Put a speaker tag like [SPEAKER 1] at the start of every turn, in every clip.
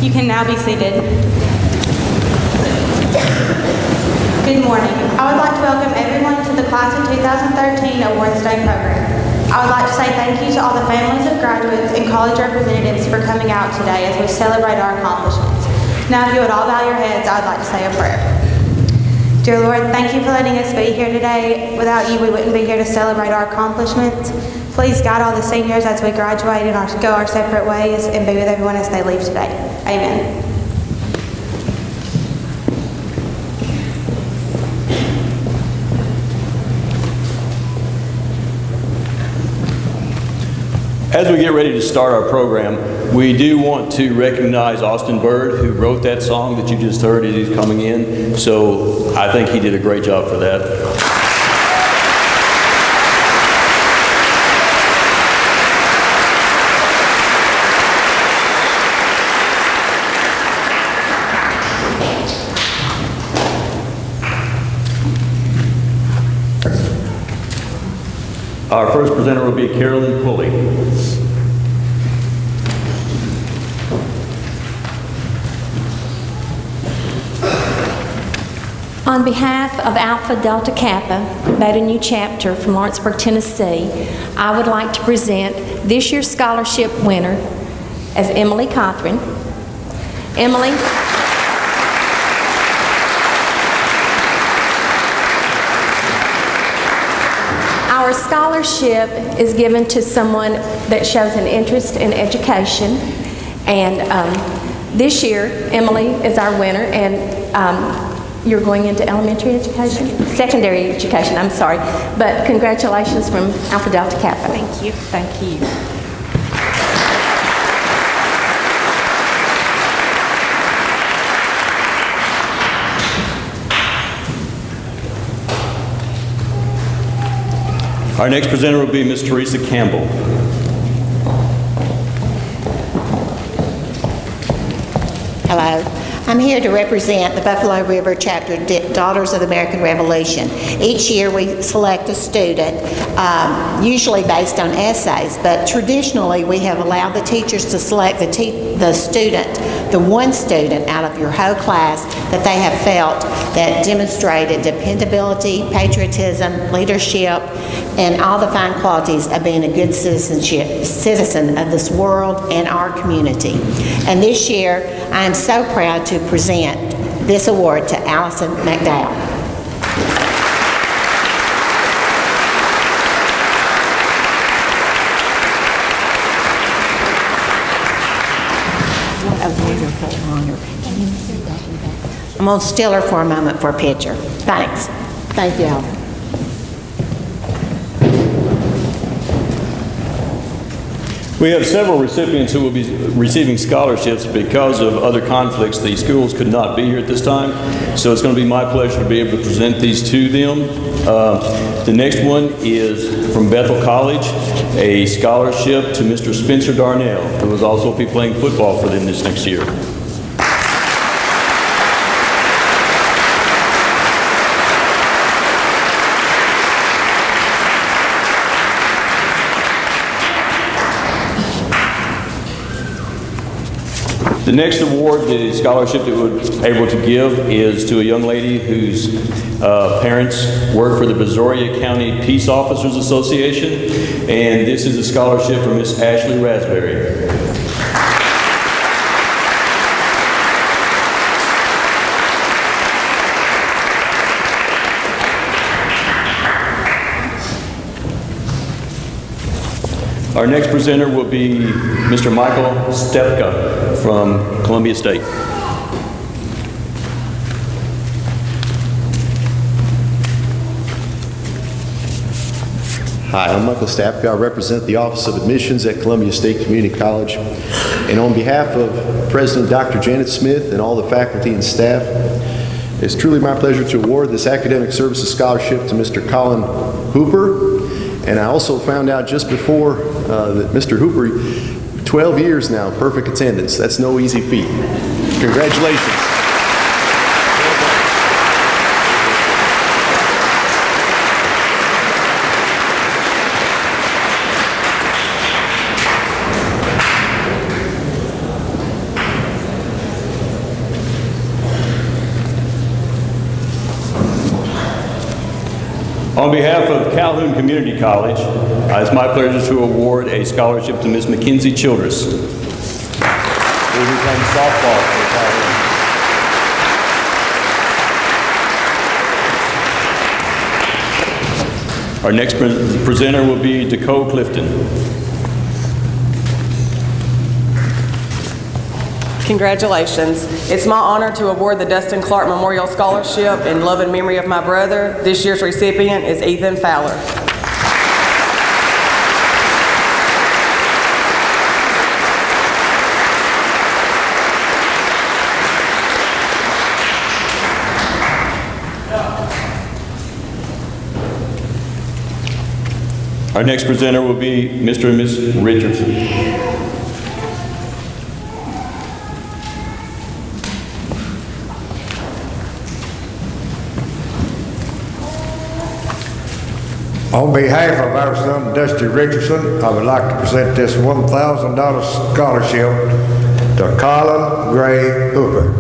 [SPEAKER 1] You can now be seated. Good morning. I would like to welcome everyone to the Class of 2013 Awards Day program. I would like to say thank you to all the families of graduates and college representatives for coming out today as we celebrate our accomplishments. Now, if you would all bow your heads, I would like to say a prayer. Dear Lord, thank you for letting us be here today. Without you, we wouldn't be here to celebrate our accomplishments. Please guide all the seniors as we graduate and go our separate ways, and be with everyone as they leave today. Amen.
[SPEAKER 2] As we get ready to start our program, we do want to recognize Austin Bird, who wrote that song that you just heard as he's coming in. So I think he did a great job for that. Our first presenter will be Carolyn Pulley.
[SPEAKER 3] On behalf of Alpha Delta Kappa, Beta Nu Chapter from Lawrenceburg, Tennessee, I would like to present this year's scholarship winner as Emily Cothran. Emily. Our scholarship is given to someone that shows an interest in education, and this year Emily is our winner, and you're going into elementary education? Secondary education, I'm sorry. But congratulations from Alpha Delta Kappa.
[SPEAKER 1] Thank you. Thank you.
[SPEAKER 2] Our next presenter will be Ms. Teresa Campbell.
[SPEAKER 4] Hello. I'm here to represent the Buffalo River Chapter Daughters of the American Revolution. Each year we select a student, usually based on essays, but traditionally we have allowed the teachers to select the one student out of your whole class that they have felt that demonstrated dependability, patriotism, leadership, and all the fine qualities of being a good citizen of this world and our community. And this year, I am so proud to present this award to Allison McDowell. What a wonderful honor. I'm going to steal her for a moment for a picture. Thanks. Thank you, Allison.
[SPEAKER 2] We have several recipients who will be receiving scholarships because of other conflicts. The schools could not be here at this time, so it's going to be my pleasure to be able to present these to them. The next one is from Bethel College, a scholarship to Mr. Spencer Darnell, who will also be playing football for them this next year. The next award, the scholarship that we're able to give, is to a young lady whose parents work for the Brazoria County Peace Officers Association, and this is a scholarship for Miss Ashley Raspberry. Our next presenter will be Mr. Michael Stepka from Columbia State.
[SPEAKER 5] Hi, I'm Michael Stapka. I represent the Office of Admissions at Columbia State Community College. And on behalf of President Dr. Janet Smith and all the faculty and staff, it's truly my pleasure to award this Academic Services Scholarship to Mr. Colin Hooper. And I also found out just before that Mr. Hooper, 12 years now, perfect attendance. That's no easy feat. Congratulations.
[SPEAKER 2] On behalf of Calhoun Community College, it's my pleasure to award a scholarship to Miss Mackenzie Childress, who plays softball for Calhoun. Our next presenter will be Dakota Clifton.
[SPEAKER 6] Congratulations. It's my honor to award the Dustin Clark Memorial Scholarship in love and memory of my brother. This year's recipient is Ethan Fowler.
[SPEAKER 2] Our next presenter will be Mr. and Ms. Richardson.
[SPEAKER 7] On behalf of our son, Dusty Richardson, I would like to present this $1,000 scholarship to Colin Gray Hooper.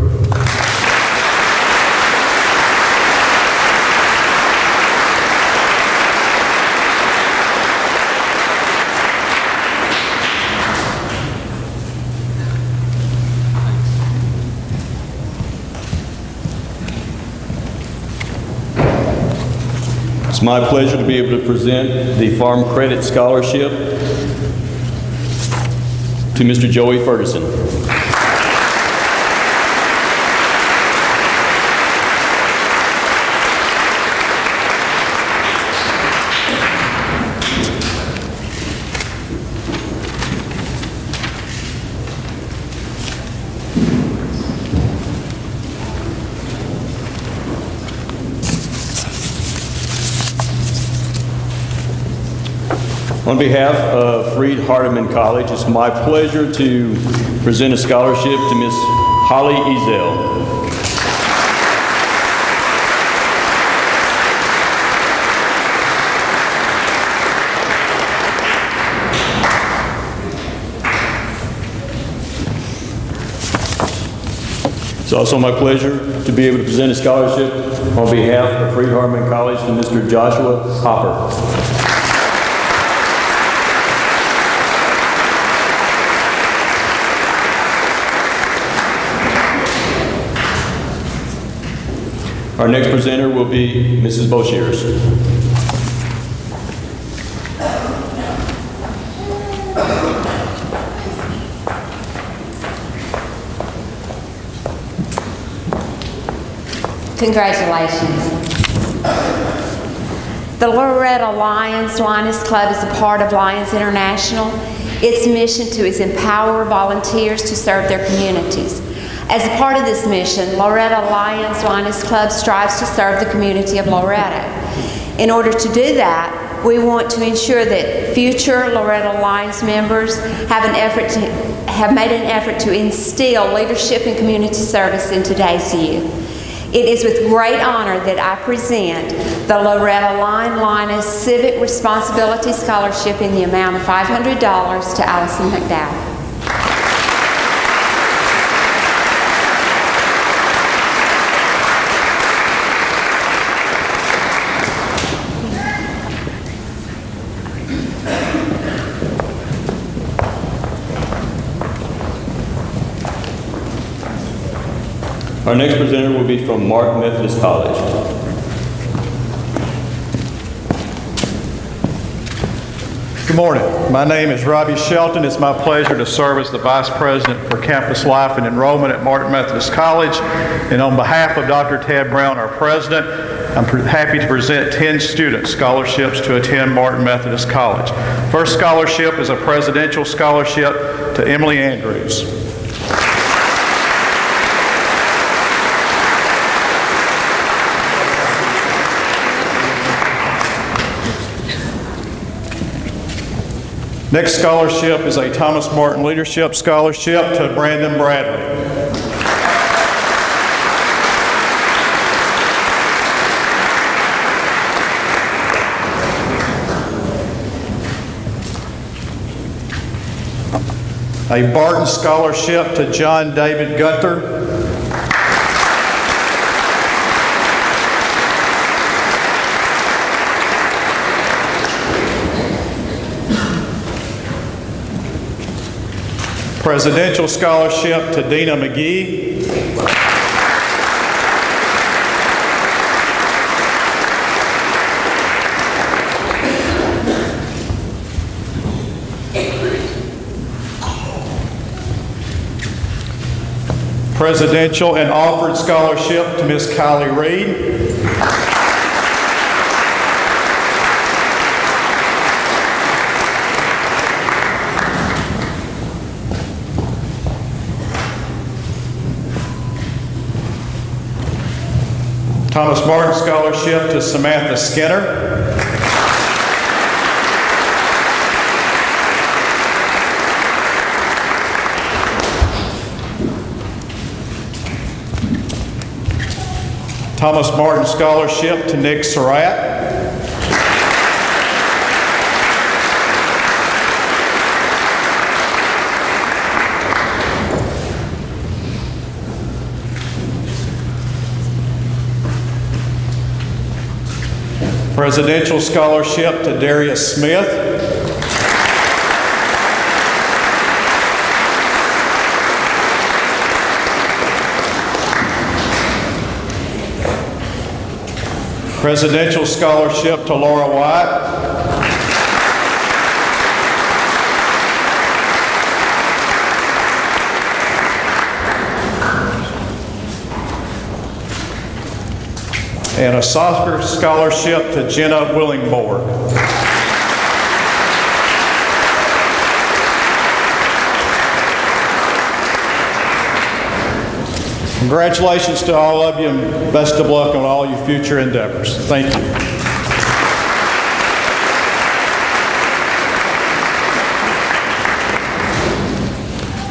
[SPEAKER 2] It's my pleasure to be able to present the Farm Credit Scholarship to Mr. Joey Ferguson. On behalf of Freed Hardeman College, it's my pleasure to present a scholarship to Miss Holly Ezel. It's also my pleasure to be able to present a scholarship on behalf of Freed Hardeman College to Mr. Joshua Hopper. Our next presenter will be Mrs. Boshears.
[SPEAKER 8] Congratulations. The Loretta Lions Club is a part of Lions International. Its mission is empower volunteers to serve their communities. As a part of this mission, Loretta Lions Club strives to serve the community of Loretta. In order to do that, we want to ensure that future Loretta Lions members have made an effort to instill leadership and community service in today's youth. It is with great honor that I present the Loretta Lioness Civic Responsibility Scholarship in the amount of $500 to Allison McDowell.
[SPEAKER 2] Our next presenter will be from Martin Methodist College.
[SPEAKER 9] Good morning. My name is Robbie Shelton. It's my pleasure to serve as the Vice President for Campus Life and Enrollment at Martin Methodist College. And on behalf of Dr. Ted Brown, our President, I'm happy to present 10 students scholarships to attend Martin Methodist College. First scholarship is a presidential scholarship to Emily Andrews. Next scholarship is a Thomas Martin Leadership Scholarship to Brandon Bradley. A Barton Scholarship to John David Gunther. Presidential Scholarship to Dina McGee. Presidential and offered scholarship to Miss Kylie Reed. Thomas Martin Scholarship to Samantha Skinner. Thomas Martin Scholarship to Nick Surratt. Presidential Scholarship to Darius Smith. Presidential Scholarship to Laura White. And a soccer scholarship to Jenna Willingborg. Congratulations to all of you, and best of luck on all your future endeavors. Thank you.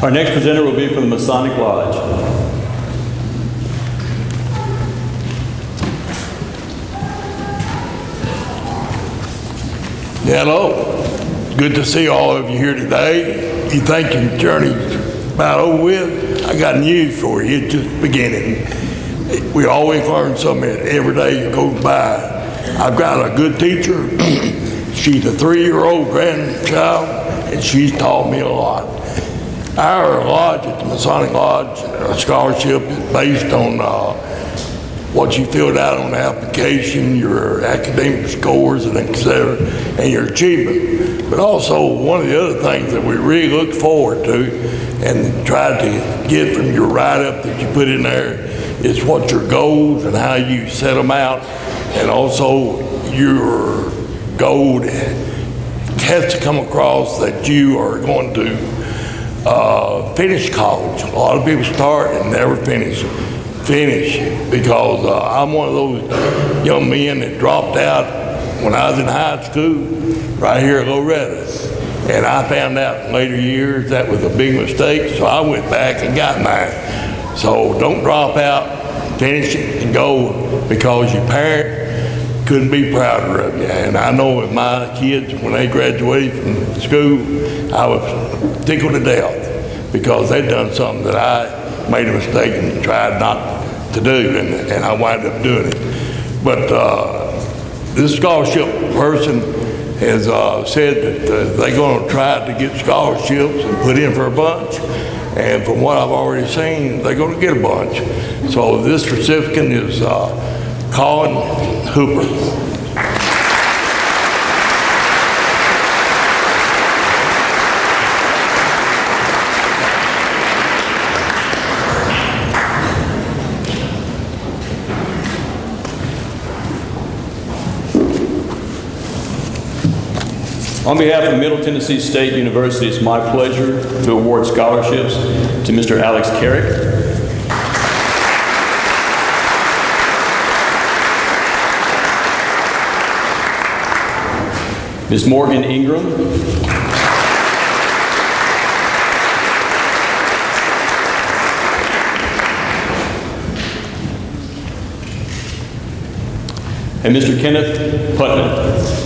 [SPEAKER 2] Our next presenter will be from the Masonic Lodge.
[SPEAKER 10] Hello. Good to see all of you here today. You think your journey's about over with? I got news for you. It's just beginning. We always learn something every day that goes by. I've got a good teacher. She's a 3-year-old grandchild, and she's taught me a lot. Our lodge at the Masonic Lodge, a scholarship is based on what you filled out on the application, your academic scores, and et cetera, and your achievement. But also, one of the other things that we really look forward to and try to get from your write-up that you put in there is what your goals and how you set them out, and also your goal has to come across that you are going to finish college. A lot of people start and never finish because I'm one of those young men that dropped out when I was in high school right here at Loretta. And I found out in later years that was a big mistake, so I went back and got mine. So don't drop out, finish it and go, because your parent couldn't be prouder of you. And I know with my kids, when they graduated from school, I was tickled to death because they'd done something that I made a mistake and tried not to do, and I wound up doing it. But this scholarship person has said that they're going to try to get scholarships and put in for a bunch, and from what I've already seen, they're going to get a bunch. So this recipient is Colin Hooper.
[SPEAKER 2] On behalf of Middle Tennessee State University, it's my pleasure to award scholarships to Mr. Alex Carrick, Ms. Morgan Ingram, and Mr. Kenneth Putnam.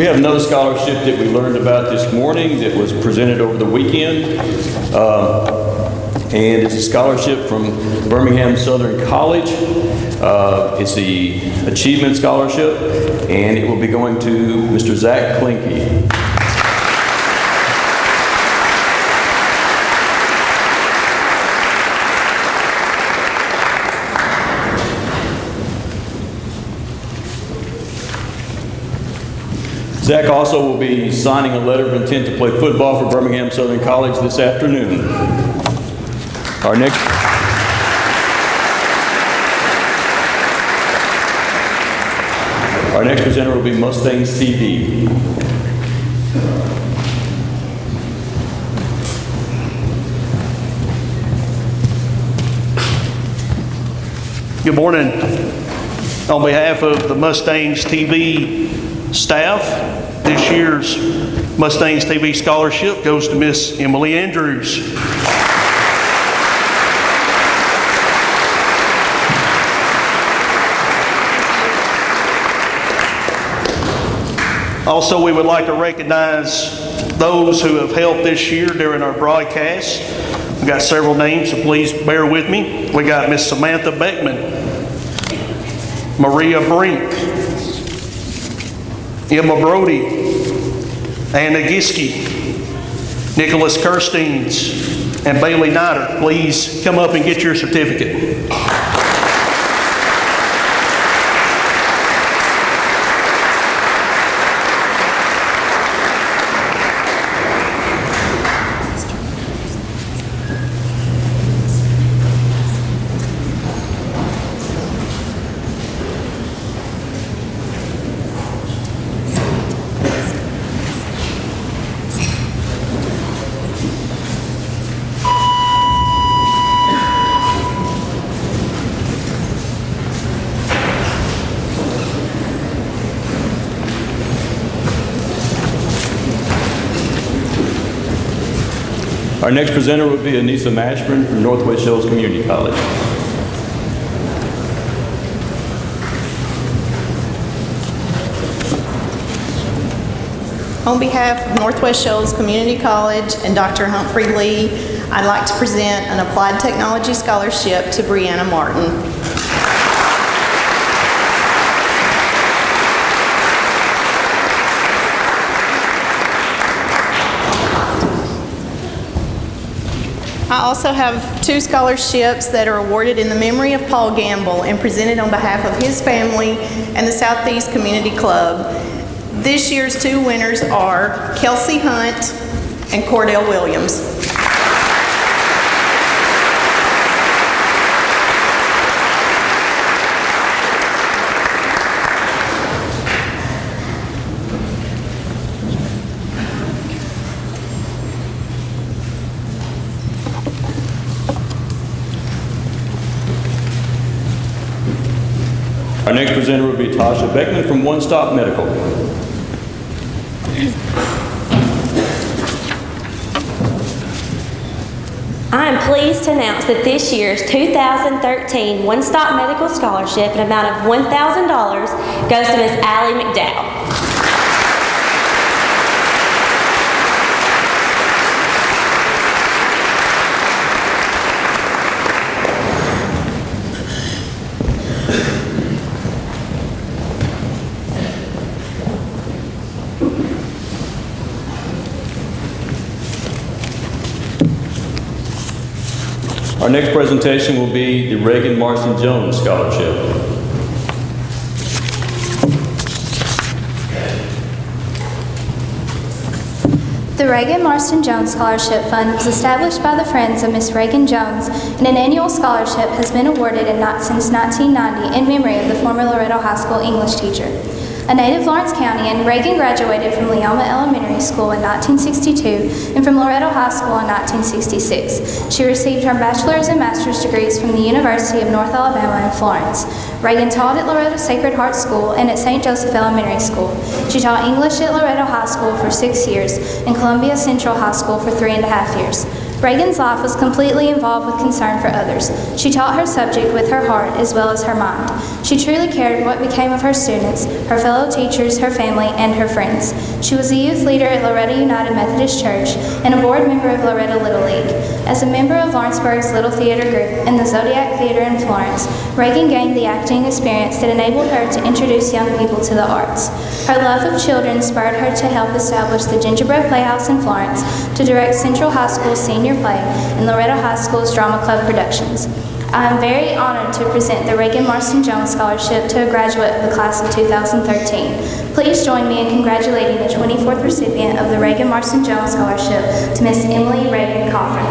[SPEAKER 2] We have another scholarship that we learned about this morning that was presented over the weekend. And it's a scholarship from Birmingham Southern College. It's the Achievement Scholarship, and it will be going to Mr. Zach Klinke. Zach also will be signing a letter of intent to play football for Birmingham Southern College this afternoon. Our next presenter will be Mustangs TV.
[SPEAKER 11] Good morning. On behalf of the Mustangs TV staff, this year's Mustangs TV scholarship goes to Miss Emily Andrews. Also, we would like to recognize those who have helped this year during our broadcast. We've got several names, so please bear with me. We got Miss Samantha Beckman, Maria Brink, Emma Brody, Anna Giske, Nicholas Kirsteins, and Bailey Nider. Please come up and get your certificate.
[SPEAKER 2] Our next presenter will be Anissa Mashburn from Northwest Shoals Community College.
[SPEAKER 12] On behalf of Northwest Shoals Community College and Dr. Humphrey Lee, I'd like to present an Applied Technology Scholarship to Brianna Martin. I also have 2 scholarships that are awarded in the memory of Paul Gamble and presented on behalf of his family and the Southeast Community Club. This year's 2 winners are Kelsey Hunt and Cordell Williams.
[SPEAKER 2] Our next presenter will be Tasha Beckman from One Stop Medical.
[SPEAKER 13] I am pleased to announce that this year's 2013 One Stop Medical Scholarship, an amount of $1,000, goes to Miss Allie McDowell.
[SPEAKER 2] Our next presentation will be the Reagan Marston Jones Scholarship.
[SPEAKER 14] The Reagan Marston Jones Scholarship Fund was established by the Friends of Miss Reagan Jones, and an annual scholarship has been awarded since 1990 in memory of the former Loretto High School English teacher. A native Lawrence County, Reagan graduated from Leoma Elementary School in 1962 and from Loretto High School in 1966. She received her bachelor's and master's degrees from the University of North Alabama in Florence. Reagan taught at Loretto Sacred Heart School and at St. Joseph Elementary School. She taught English at Loretto High School for 6 years and Columbia Central High School for 3.5 years. Reagan's life was completely involved with concern for others. She taught her subject with her heart as well as her mind. She truly cared what became of her students, her fellow teachers, her family, and her friends. She was a youth leader at Loretto United Methodist Church and a board member of Loretto Little League. As a member of Lawrenceburg's Little Theater Group and the Zodiac Theater in Florence, Reagan gained the acting experience that enabled her to introduce young people to the arts. Her love of children spurred her to help establish the Gingerbread Playhouse in Florence, to direct Central High School's senior play and Loretto High School's drama club productions. I am very honored to present the Reagan Marston Jones Scholarship to a graduate of the class of 2013. Please join me in congratulating the 24th recipient of the Reagan Marston Jones Scholarship to Miss Emily Reagan Coffin.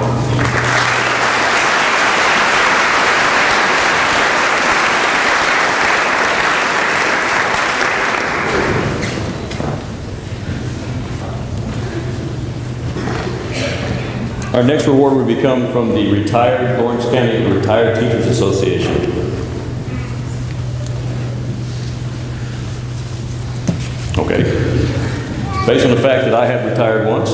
[SPEAKER 2] Our next reward will be coming from the Lawrence County Retired Teachers Association. Okay. Based on the fact that I have retired once,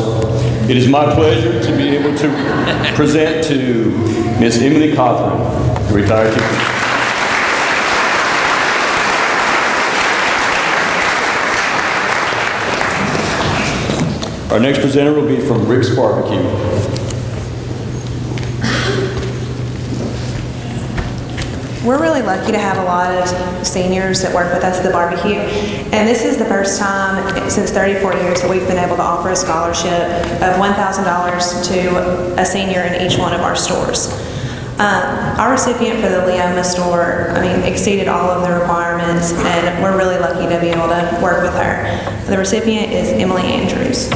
[SPEAKER 2] it is my pleasure to be able to present to Miss Emily Cothran, the retired teacher. Our next presenter will be from Rick's Barbecue.
[SPEAKER 15] We're really lucky to have a lot of seniors that work with us at the barbecue, and this is the first time since 34 years that we've been able to offer a scholarship of $1,000 to a senior in each one of our stores. Our recipient for the Leoma store, exceeded all of the requirements, and we're really lucky to be able to work with her. The recipient is Emily Andrews.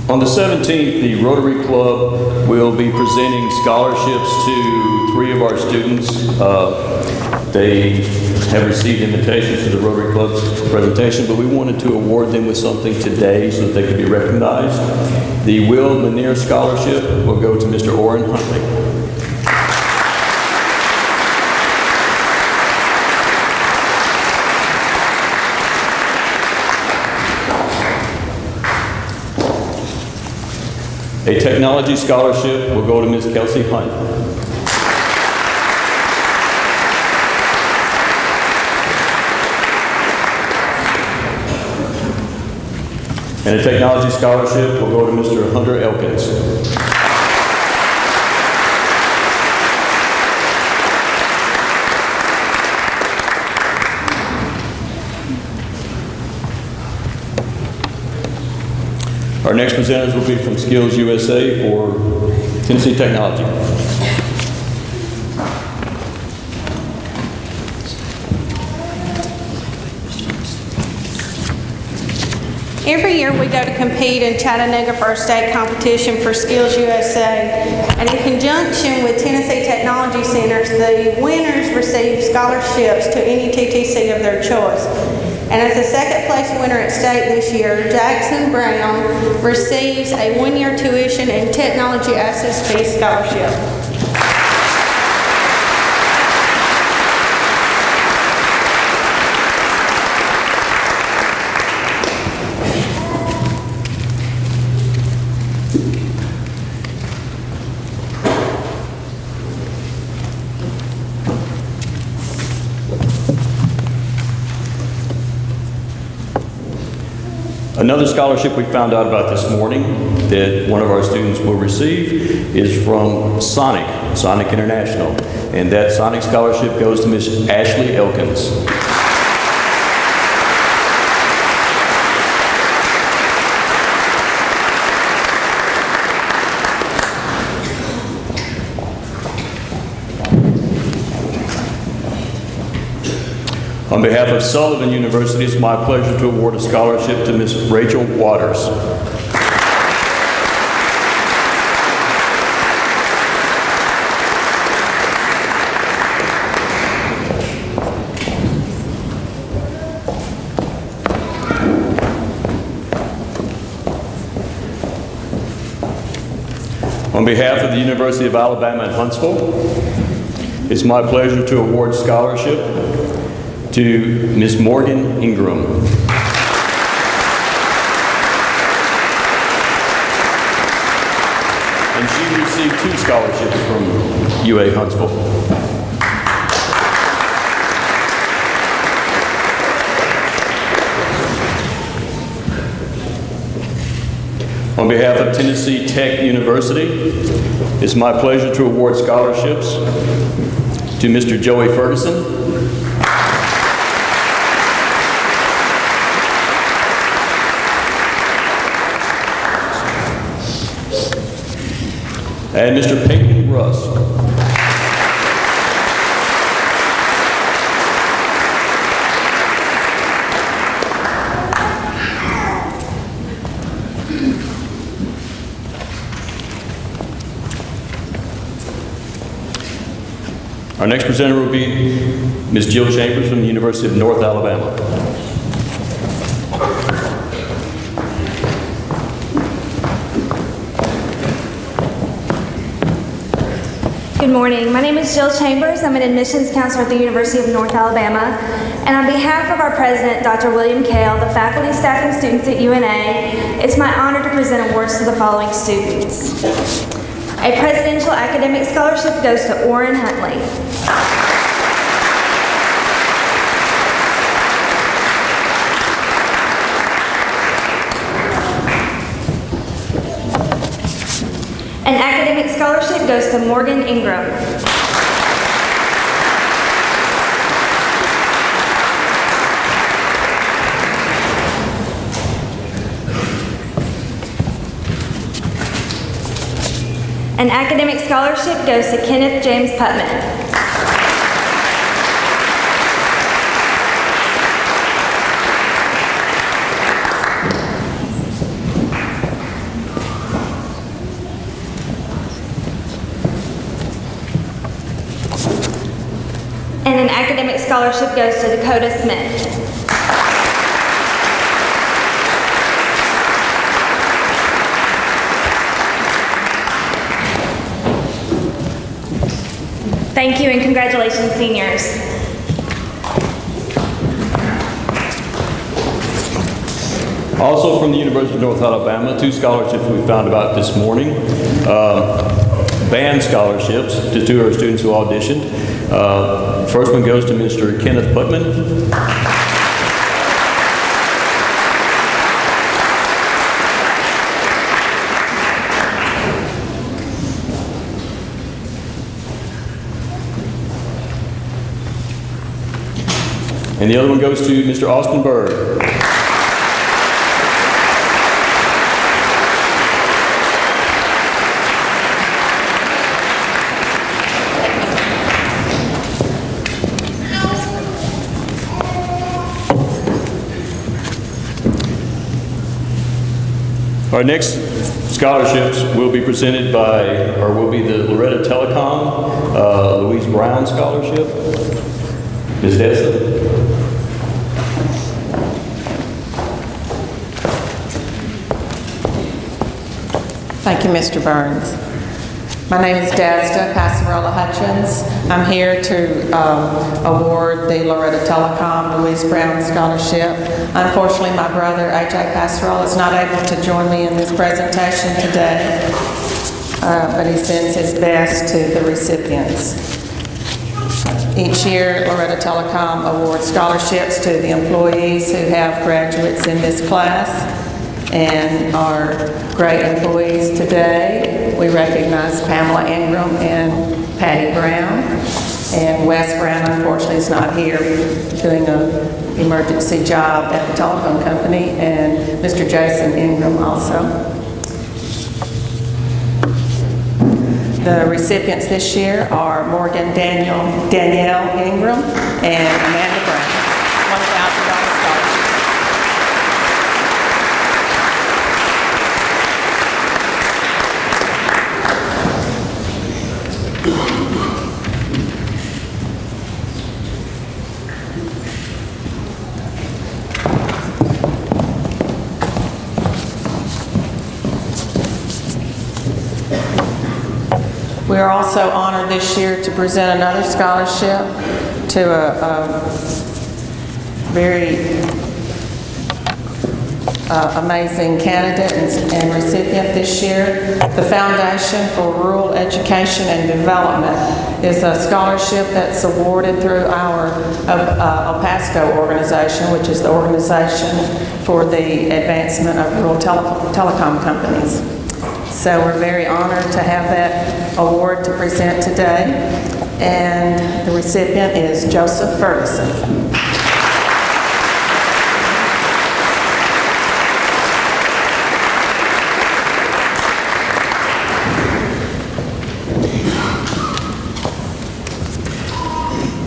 [SPEAKER 2] On the 17th, the Rotary Club will be presenting scholarships to 3 of our students. They have received invitations to the Rotary Club's presentation, but we wanted to award them with something today so that they could be recognized. The Will Manier Scholarship will go to Mr. Orrin Huntley. A technology scholarship will go to Ms. Kelsey Hunt. And a technology scholarship will go to Mr. Hunter Elkins. Our next presenters will be from Skills USA for Tennessee Technology.
[SPEAKER 1] Every year we go to compete in Chattanooga for our state competition for Skills USA. And in conjunction with Tennessee Technology Centers, the winners receive scholarships to any TTC of their choice. And as the second place winner at state this year, Jackson Brown receives a 1-year tuition and technology access fee scholarship.
[SPEAKER 2] Another scholarship we found out about this morning that one of our students will receive is from Sonic International. And that Sonic scholarship goes to Ms. Ashley Elkins. On behalf of Sullivan University, it's my pleasure to award a scholarship to Ms. Rachel Waters. On behalf of the University of Alabama at Huntsville, it's my pleasure to award scholarship to Ms. Morgan Ingram. And she received 2 scholarships from UA Huntsville. On behalf of Tennessee Tech University, it's my pleasure to award scholarships to Mr. Joey Ferguson, and Mr. Peyton Russ. Our next presenter will be Ms. Jill Chambers from the University of North Alabama.
[SPEAKER 16] Good morning. My name is Jill Chambers. I'm an admissions counselor at the University of North Alabama. And on behalf of our president, Dr. William Kale, the faculty, staff, and students at UNA, it's my honor to present awards to the following students. A Presidential Academic Scholarship goes to Orrin Huntley. An Academic Scholarship goes to Morgan Ingram. An Academic Scholarship goes to Kenneth James Putman. And an Academic Scholarship goes to Dakota Smith. Thank you and congratulations, seniors.
[SPEAKER 2] Also from the University of North Alabama, 2 scholarships we found about this morning. Band scholarships to 2 of our students who auditioned. First one goes to Mr. Kenneth Putman. And the other one goes to Mr. Austin Bird. Our next scholarships will be presented by, or will be the Loretta Telecom Louise Brown Scholarship. Ms. Dessa.
[SPEAKER 17] Thank you, Mr. Burns. My name is Dazda Passarola Hutchins. I'm here to award the Loretta Telecom Louise Brown Scholarship. Unfortunately, my brother, A.J. Passarola, is not able to join me in this presentation today, but he sends his best to the recipients. Each year, Loretta Telecom awards scholarships to the employees who have graduates in this class. And our great employees today, we recognize Pamela Ingram and Patty Brown. And Wes Brown, unfortunately, is not here doing an emergency job at the telephone company, and Mr. Jason Ingram also. The recipients this year are Morgan Danielle Ingram and Amanda Brown. $1,000 scholarship. We are also honored this year to present another scholarship to a very amazing candidate and recipient this year. The Foundation for Rural Education and Development is a scholarship that's awarded through our OPASCO organization, which is the organization for the advancement of rural telecom companies. So we're very honored to have that award to present today. And the recipient is Joseph Ferguson.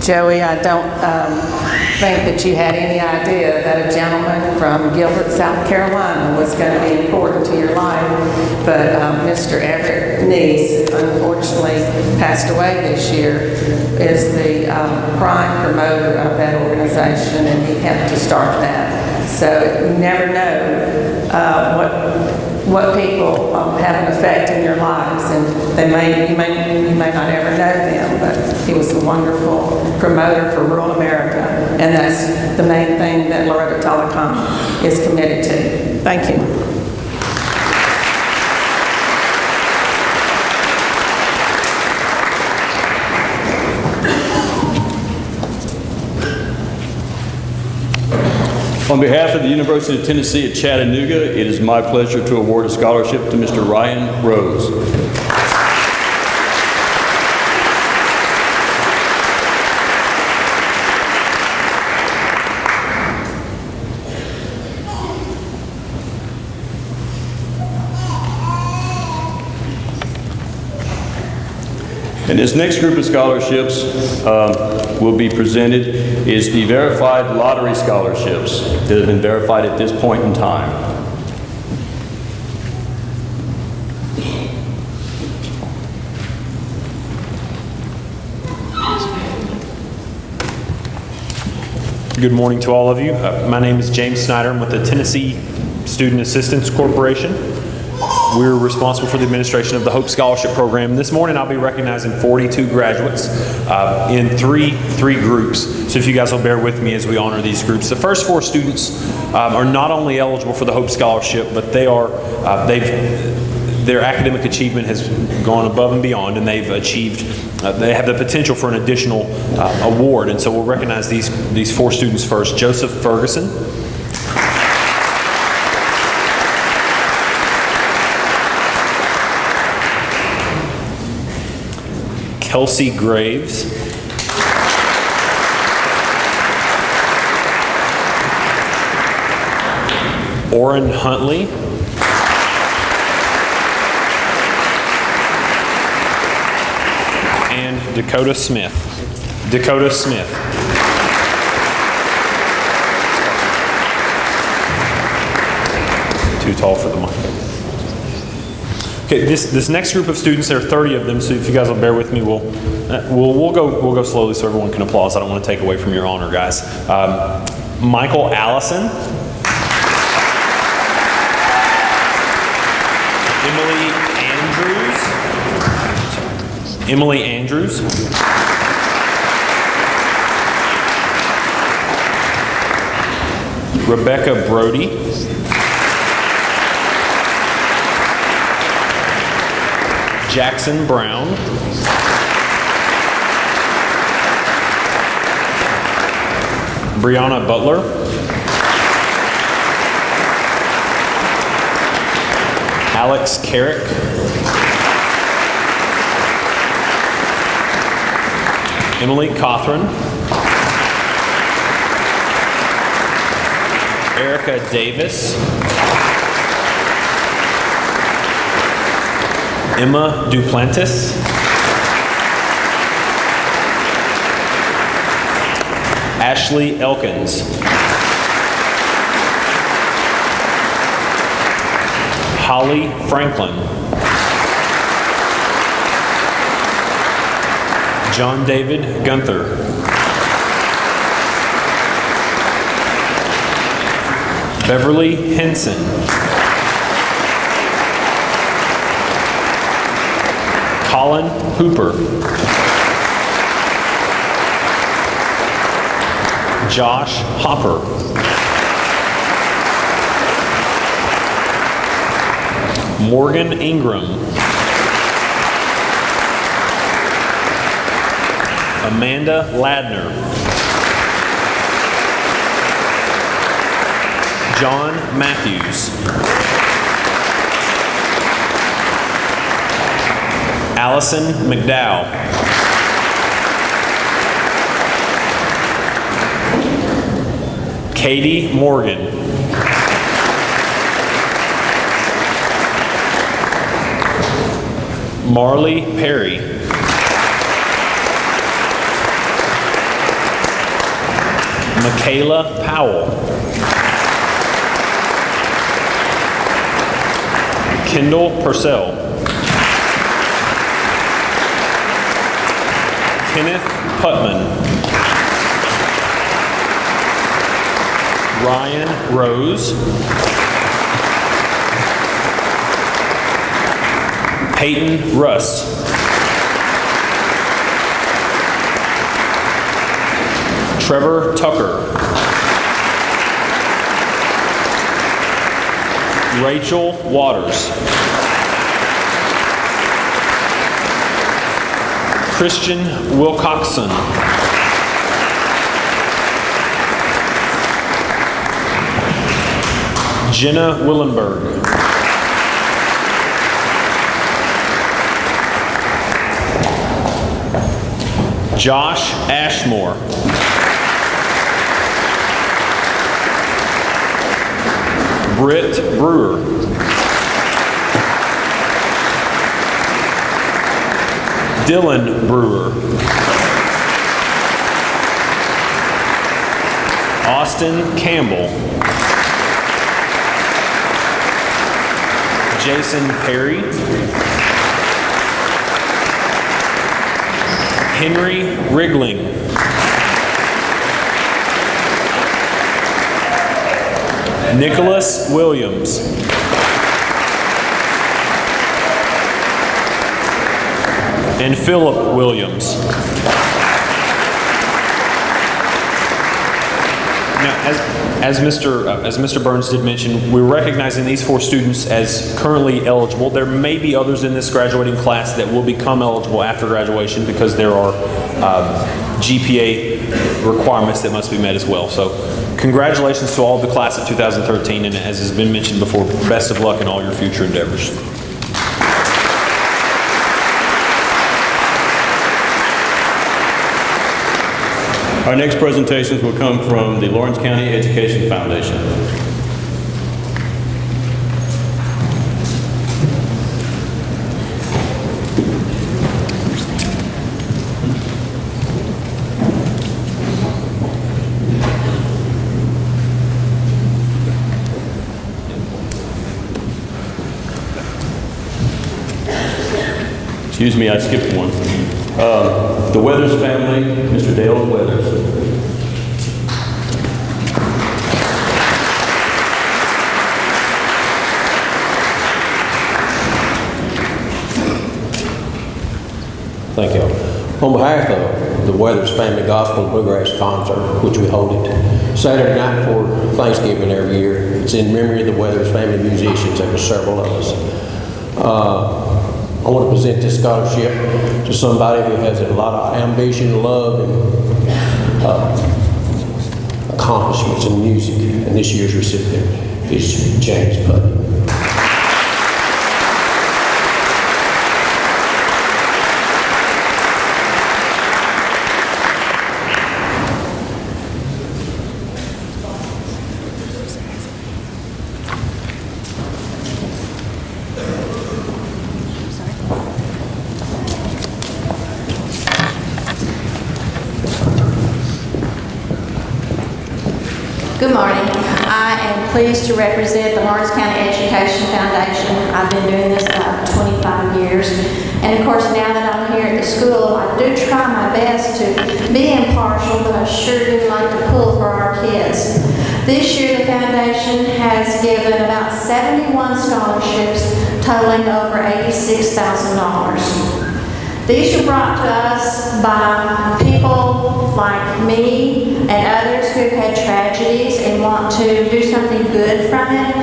[SPEAKER 17] Joey, I don't think that you had any idea that a gentleman from Gilbert, South Carolina was going to be important to your life, but Mr. Everett Neese, unfortunately passed away this year, is the prime promoter of that organization, and he helped to start that. So you never know what people have an effect in your lives, and you may not ever know them, but he was a wonderful promoter for rural America, and that's the main thing that Loretto Telecom is committed to. Thank you.
[SPEAKER 2] On behalf of the University of Tennessee at Chattanooga, it is my pleasure to award a scholarship to Mr. Ryan Rose. And this next group of scholarships will be presented is the verified lottery scholarships that have been verified at this point in time.
[SPEAKER 18] Good morning to all of you. My name is James Snyder. I'm with the Tennessee Student Assistance Corporation. We're responsible for the administration of the Hope Scholarship Program. This morning I'll be recognizing 42 graduates in three groups. So if you guys will bear with me as we honor these groups. The first 4 students are not only eligible for the Hope Scholarship, but they are their academic achievement has gone above and beyond, and they've achieved, they have the potential for an additional award. And so we'll recognize these 4 students first. Joseph Ferguson. Kelsey Graves. Orrin Huntley. And Dakota Smith. Dakota Smith. Too tall for the mic. Okay, this next group of students, there are 30 of them, so if you guys will bear with me, we'll go slowly so everyone can applaud. I don't want to take away from your honor, guys. Michael Allison. Emily Andrews. Rebecca Brody. Jackson Brown. Brianna Butler. Alex Carrick. Emily Cothran. Erica Davis. Emma Duplantis. Ashley Elkins. Holly Franklin. John David Gunther. Beverly Henson. Colin Hooper. Josh Hopper. Morgan Ingram. Amanda Ladner. John Matthews. Allison McDowell. Katie Morgan. Marley Perry. Michaela Powell. Kendall Purcell. Kenneth Putman. Ryan Rose. Peyton Rust. Trevor Tucker. Rachel Waters. Christian Wilcoxon. Jenna Willenberg. Josh Ashmore. Britt Brewer. Dylan Brewer. Austin Campbell. Jason Perry. Henry Rigling. Nicholas Williams. And Philip Williams. Now, as Mr. Burns did mention, we're recognizing these 4 students as currently eligible. There may be others in this graduating class that will become eligible after graduation because there are GPA requirements that must be met as well. So congratulations to all of the class of 2013, and as has been mentioned before, best of luck in all your future endeavors.
[SPEAKER 2] Our next presentations will come from the Lawrence County Education Foundation. Excuse me, I skipped one. The Weathers family, Mr. Dale Weathers.
[SPEAKER 19] Thank you. On behalf of the Weathers Family Gospel and Bluegrass Concert, which we hold it Saturday night for Thanksgiving every year, it's in memory of the Weathers family musicians. There were several of us. I want to present this scholarship to somebody who has a lot of ambition, love, and accomplishments in music. And this year's recipient is James Putnam.
[SPEAKER 20] Good morning. I am pleased to represent the Lawrence County Education Foundation. I've been doing this about 25 years. And of course, now that I'm here at the school, I do try my best to be impartial, but I sure do like to pull for our kids. This year, the foundation has given about 71 scholarships totaling over $86,000. These are brought to us by people like me and others who've had tragedies and want to do something good from it.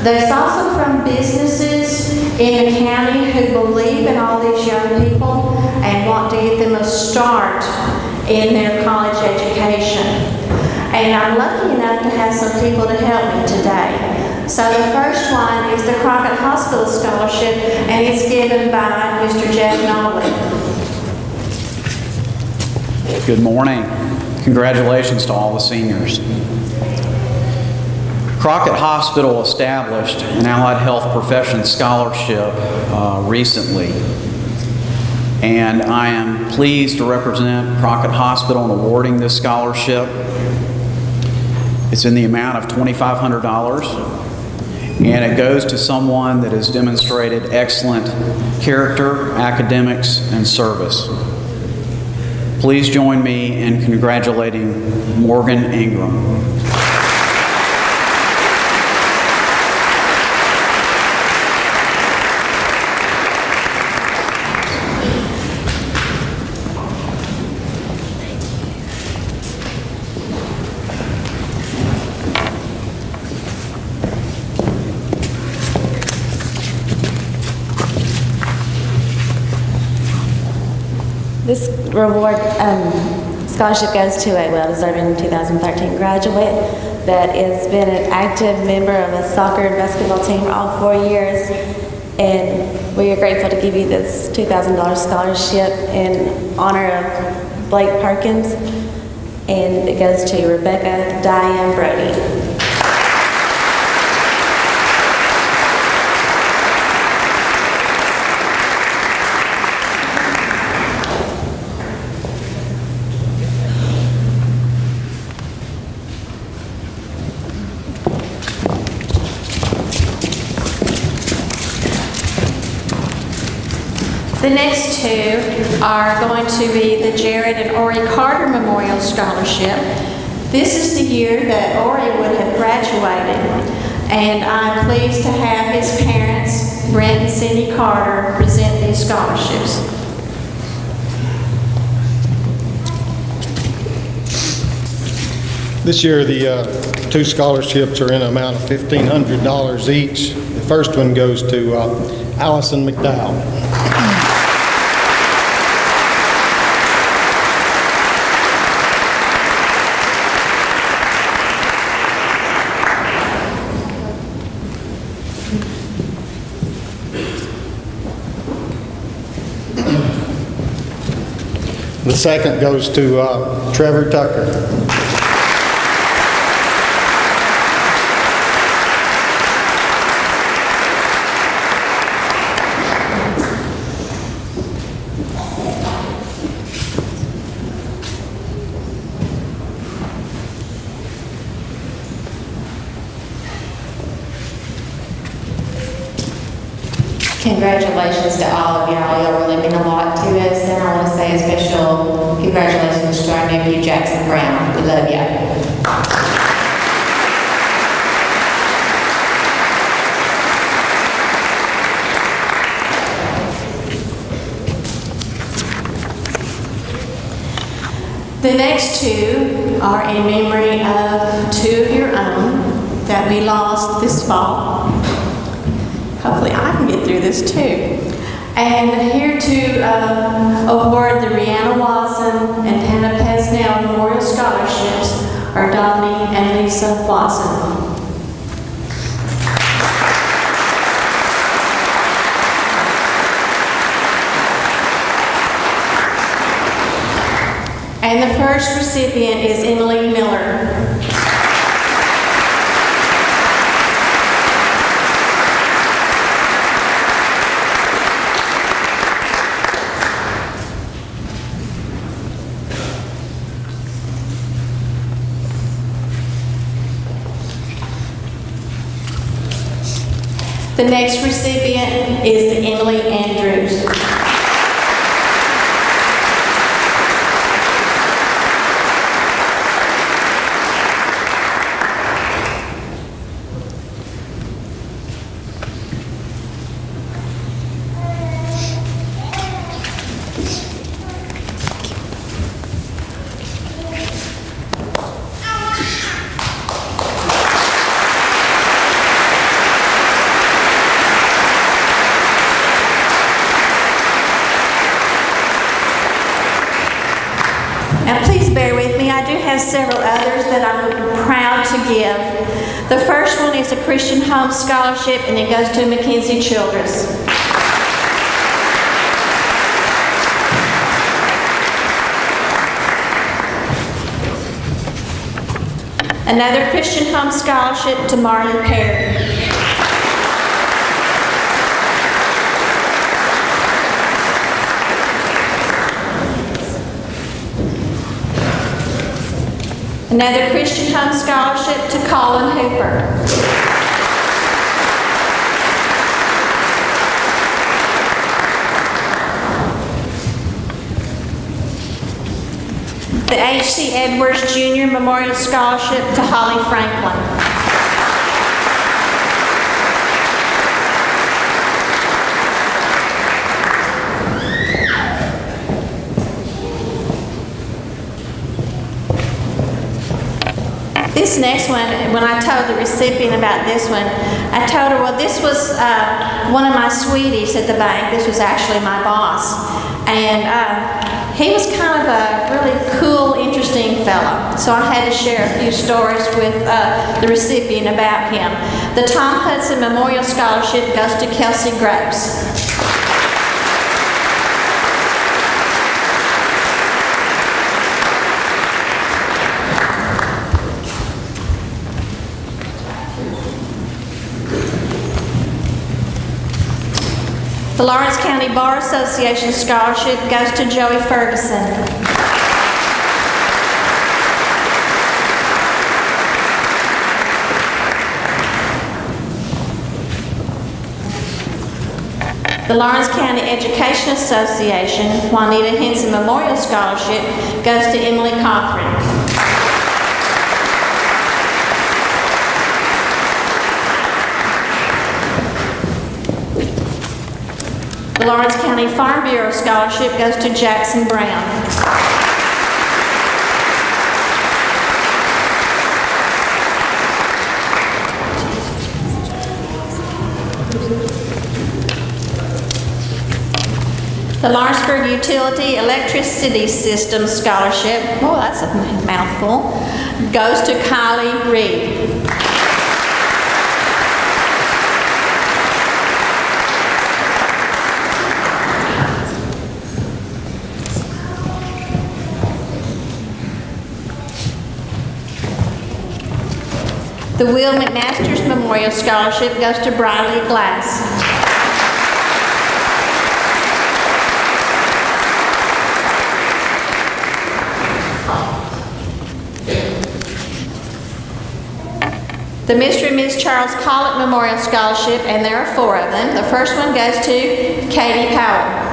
[SPEAKER 20] There's also from businesses in the county who believe in all these young people and want to get them a start in their college education. And I'm lucky enough to have some people to help me today. So the first one is the Crockett Hospital Scholarship, and it's given by Mr. Jeff Nolly.
[SPEAKER 21] Good morning. Congratulations to all the seniors. Crockett Hospital established an Allied Health Professions Scholarship recently, and I am pleased to represent Crockett Hospital in awarding this scholarship. It's in the amount of $2,500. And it goes to someone that has demonstrated excellent character, academics, and service. Please join me in congratulating Morgan Ingram.
[SPEAKER 13] This reward scholarship goes to a well-deserving 2013 graduate that has been an active member of a soccer and basketball team for all 4 years. And we are grateful to give you this $2,000 scholarship in honor of Blake Perkins. And it goes to Rebecca Diane Brody.
[SPEAKER 20] The next two are going to be the Jared and Ori Carter Memorial Scholarship. This is the year that Ori would have graduated, and I'm pleased to have his parents, Brent and Cindy Carter, present these scholarships.
[SPEAKER 22] This year, the two scholarships are in an amount of $1,500 each. The first one goes to Allison McDowell. The second goes to Trevor Tucker.
[SPEAKER 23] Congratulations to all of y'all. Y'all really mean a lot to us, and I want to say a special congratulations to our nephew, Jackson Brown. We love you.
[SPEAKER 20] The next two are in memory of two of your own that we lost this fall. Hopefully I can get through this too. And here to award the Rihanna Watson and Hannah Pesnell Memorial Scholarships are Dominique and Lisa Watson. And the first recipient is Emily Miller. The next recipient is Emily Andrews. And please bear with me, I do have several others that I'm proud to give. The first one is a Christian Home Scholarship, and it goes to Mackenzie Childress. Another Christian Home Scholarship to Marlon Perry. Another Christian Home Scholarship to Colin Hooper. The H.C. Edwards Jr. Memorial Scholarship to Holly Franklin. This next one, when I told the recipient about this one, I told her, well, this was one of my sweeties at the bank. This was actually my boss. And he was kind of a really cool, interesting fellow. So I had to share a few stories with the recipient about him. The Tom Hudson Memorial Scholarship goes to Kelsey Graves. The Lawrence County Bar Association Scholarship goes to Joey Ferguson. The Lawrence County Education Association Juanita Henson Memorial Scholarship goes to Emily Cochran. The Lawrence County Farm Bureau Scholarship goes to Jackson Brown. The Lawrenceburg Utility Electricity System Scholarship, oh, that's a mouthful, goes to Kylie Reed. The Will McMaster's Memorial Scholarship goes to Briley Glass. The Mr. and Ms. Charles Pollock Memorial Scholarship, and there are 4 of them. The first one goes to Katie Powell.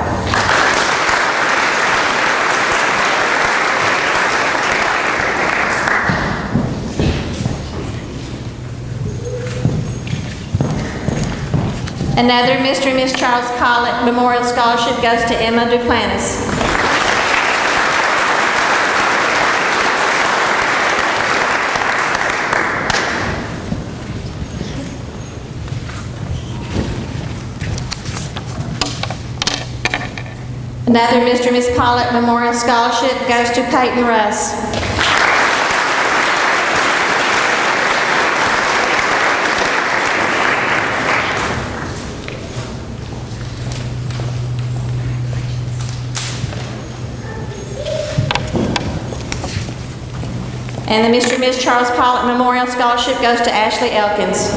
[SPEAKER 20] Another Mr. and Ms. Charles Pollock Memorial Scholarship goes to Emma Duplantis. Another Mr. and Ms. Pollock Memorial Scholarship goes to Peyton Russ. And the Mr. and Ms. Charles Pollock Memorial Scholarship goes to Ashley Elkins.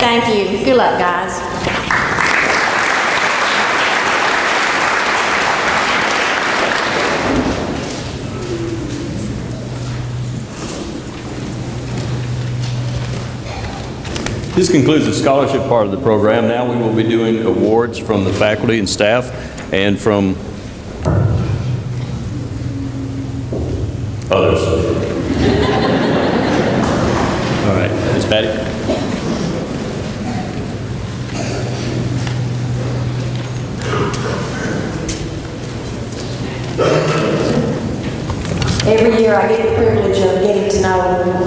[SPEAKER 20] Thank you. Good luck, guys.
[SPEAKER 2] This concludes the scholarship part of the program. Now we will be doing awards from the faculty and staff and from others. All right, Ms. Patty.
[SPEAKER 3] Every year I get the privilege of getting to know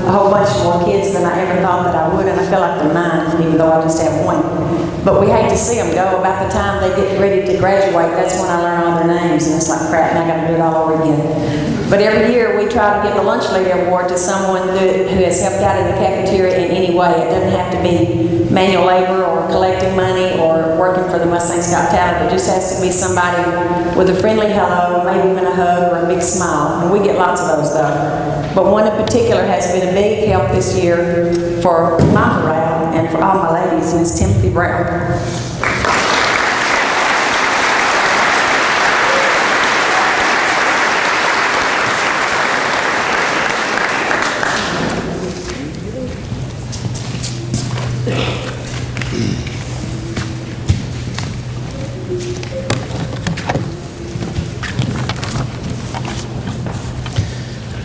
[SPEAKER 3] a whole bunch more kids than I ever thought that I would, and I feel like they're 9, even though I just have 1. But we hate to see them go. About the time they get ready to graduate, that's when I learn all their names, and it's like, crap, now I gotta do it all over again. But every year we try to give the Lunch Lady Award to someone who has helped out in the cafeteria in any way. It doesn't have to be manual labor or collecting money or working for the Mustangs Got Talent. It just has to be somebody with a friendly hello, maybe even a hug or a big smile. And we get lots of those though. But one in particular has been a big help this year for my morale and for all my ladies, and it's Timothy Brown.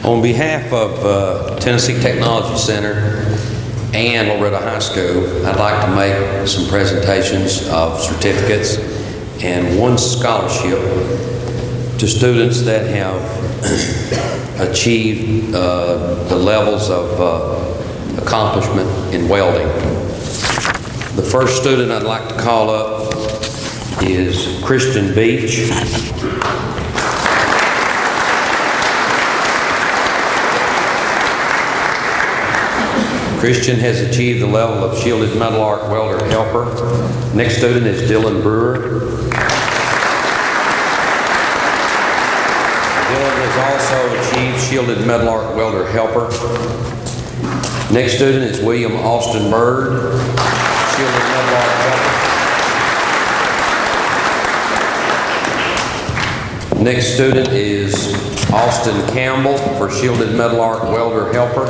[SPEAKER 4] On behalf of Tennessee Technology Center and Loretto High School, I'd like to make some presentations of certificates and one scholarship to students that have achieved the levels of accomplishment in welding. The first student I'd like to call up is Christian Beach. Christian has achieved the level of shielded metal arc welder helper. Next student is Dylan Brewer. Dylan has also achieved shielded metal arc welder helper. Next student is William Austin Bird, shielded metal arc helper. Next student is Austin Campbell for shielded metal arc welder helper.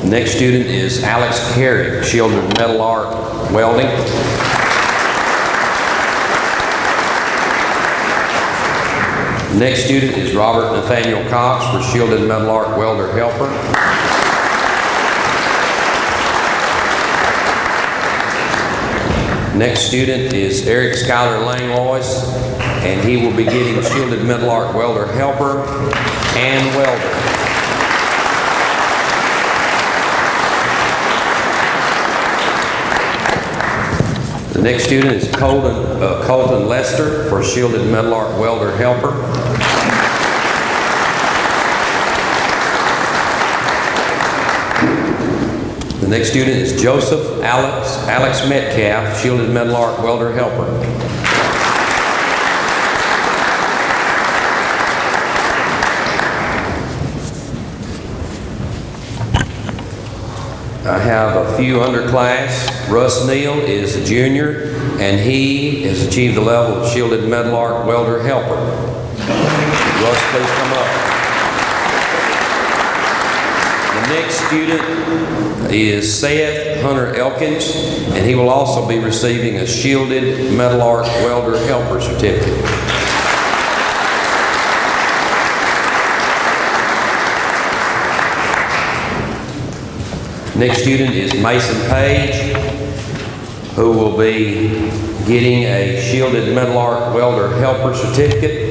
[SPEAKER 4] Next student is Alex Carey, shielded metal arc welding. Next student is Robert Nathaniel Cox for shielded metal arc welder helper. Next student is Eric Schuyler Langlois, and he will be getting shielded metal arc welder helper and welder. The next student is Colton Lester for shielded metal arc welder helper. The next student is Joseph Alex Metcalf, shielded metal arc welder helper. I have a few underclass. Russ Neal is a junior, and he has achieved the level of shielded metal arc welder helper. Russ, please come up. The next student is Seth Hunter Elkins, and he will also be receiving a shielded metal arc welder helper certificate. Next student is Mason Page, who will be getting a shielded metal arc welder helper certificate.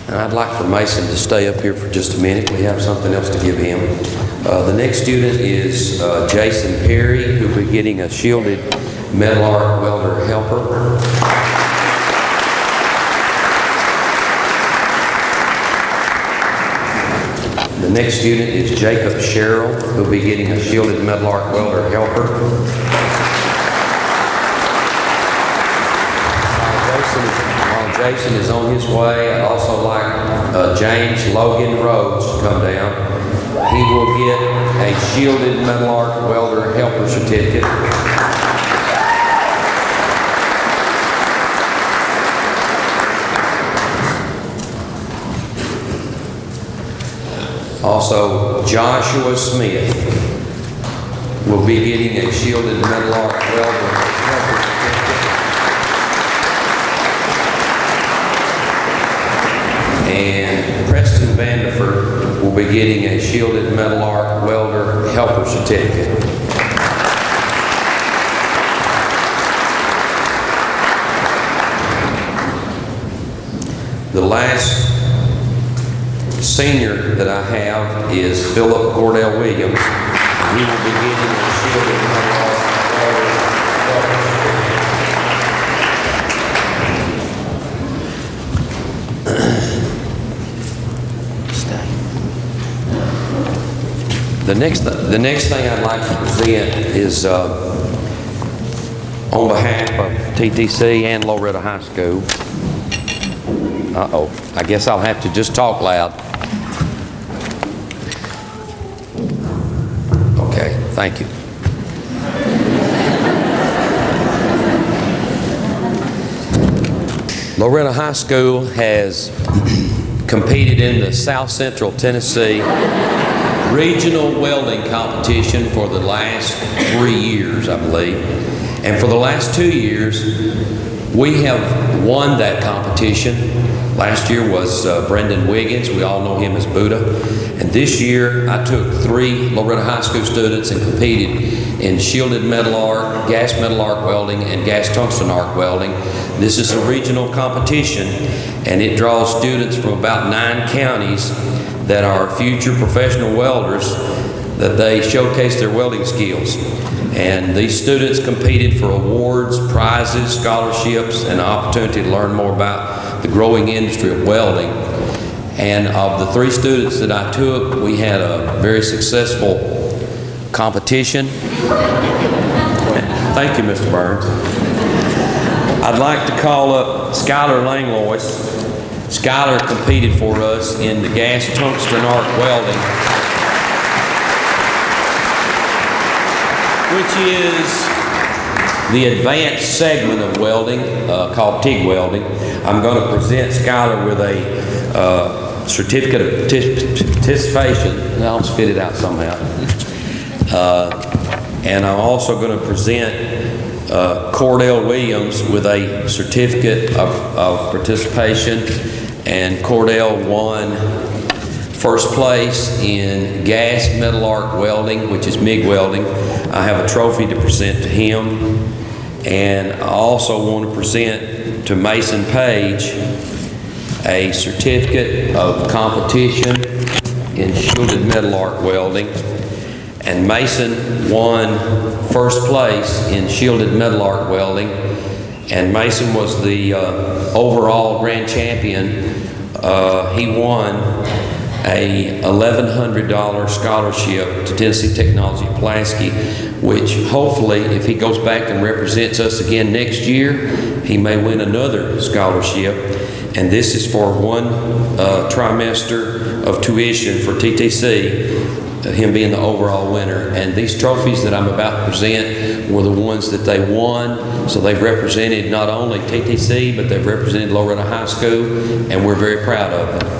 [SPEAKER 4] And I'd like for Mason to stay up here for just a minute. We have something else to give him. The next student is Jason Perry, who will be getting a shielded metal arc welder helper. The next student is Jacob Sherrill, who will be getting a shielded metal arc welder helper. Jason is on his way. I'd also like James Logan Rhodes to come down. He will get a shielded metal arc welder helper certificate. Also, Joshua Smith will be getting a shielded metal arc welder helper certificate. and Preston Vanderford will be getting a shielded metal arc welder helper certificate. The last senior that I have is Philip Cordell Williams. He will be getting a shielded metal arc welder helper certificate. The next thing I'd like to present is on behalf of TTC and Loretta High School. Uh-oh, I guess I'll have to just talk loud. Okay, thank you. Loretta High School has competed in the South Central Tennessee Regional Welding Competition for the last 3 years, I believe. And for the last 2 years, we have won that competition. Last year was Brendan Wiggins. We all know him as Buddha. And this year, I took 3 Loretta High School students and competed in shielded metal arc, gas metal arc welding, and gas tungsten arc welding. This is a regional competition, and it draws students from about 9 counties that are future professional welders, that they showcase their welding skills. And these students competed for awards, prizes, scholarships, and the opportunity to learn more about the growing industry of welding. And of the 3 students that I took, we had a very successful competition. Thank you, Mr. Burns. I'd like to call up Skylar Langlois. Skylar competed for us in the gas tungsten arc welding, which is the advanced segment of welding called TIG welding. I'm going to present Skylar with a certificate of participation. I'll spit it out somehow. And I'm also going to present Cordell Williams with a certificate of participation. And Cordell won first place in gas metal arc welding, which is MIG welding. I have a trophy to present to him. And I also want to present to Mason Page a certificate of competition in shielded metal arc welding. And Mason won first place in shielded metal arc welding. And Mason was the overall grand champion. He won a $1,100 scholarship to Tennessee Technology of Pulaski, which hopefully, if he goes back and represents us again next year, he may win another scholarship. And this is for 1 trimester of tuition for TTC, him being the overall winner. And these trophies that I'm about to present were the ones that they won. So they've represented not only TTC, but they've represented Loretta High School, and we're very proud of them.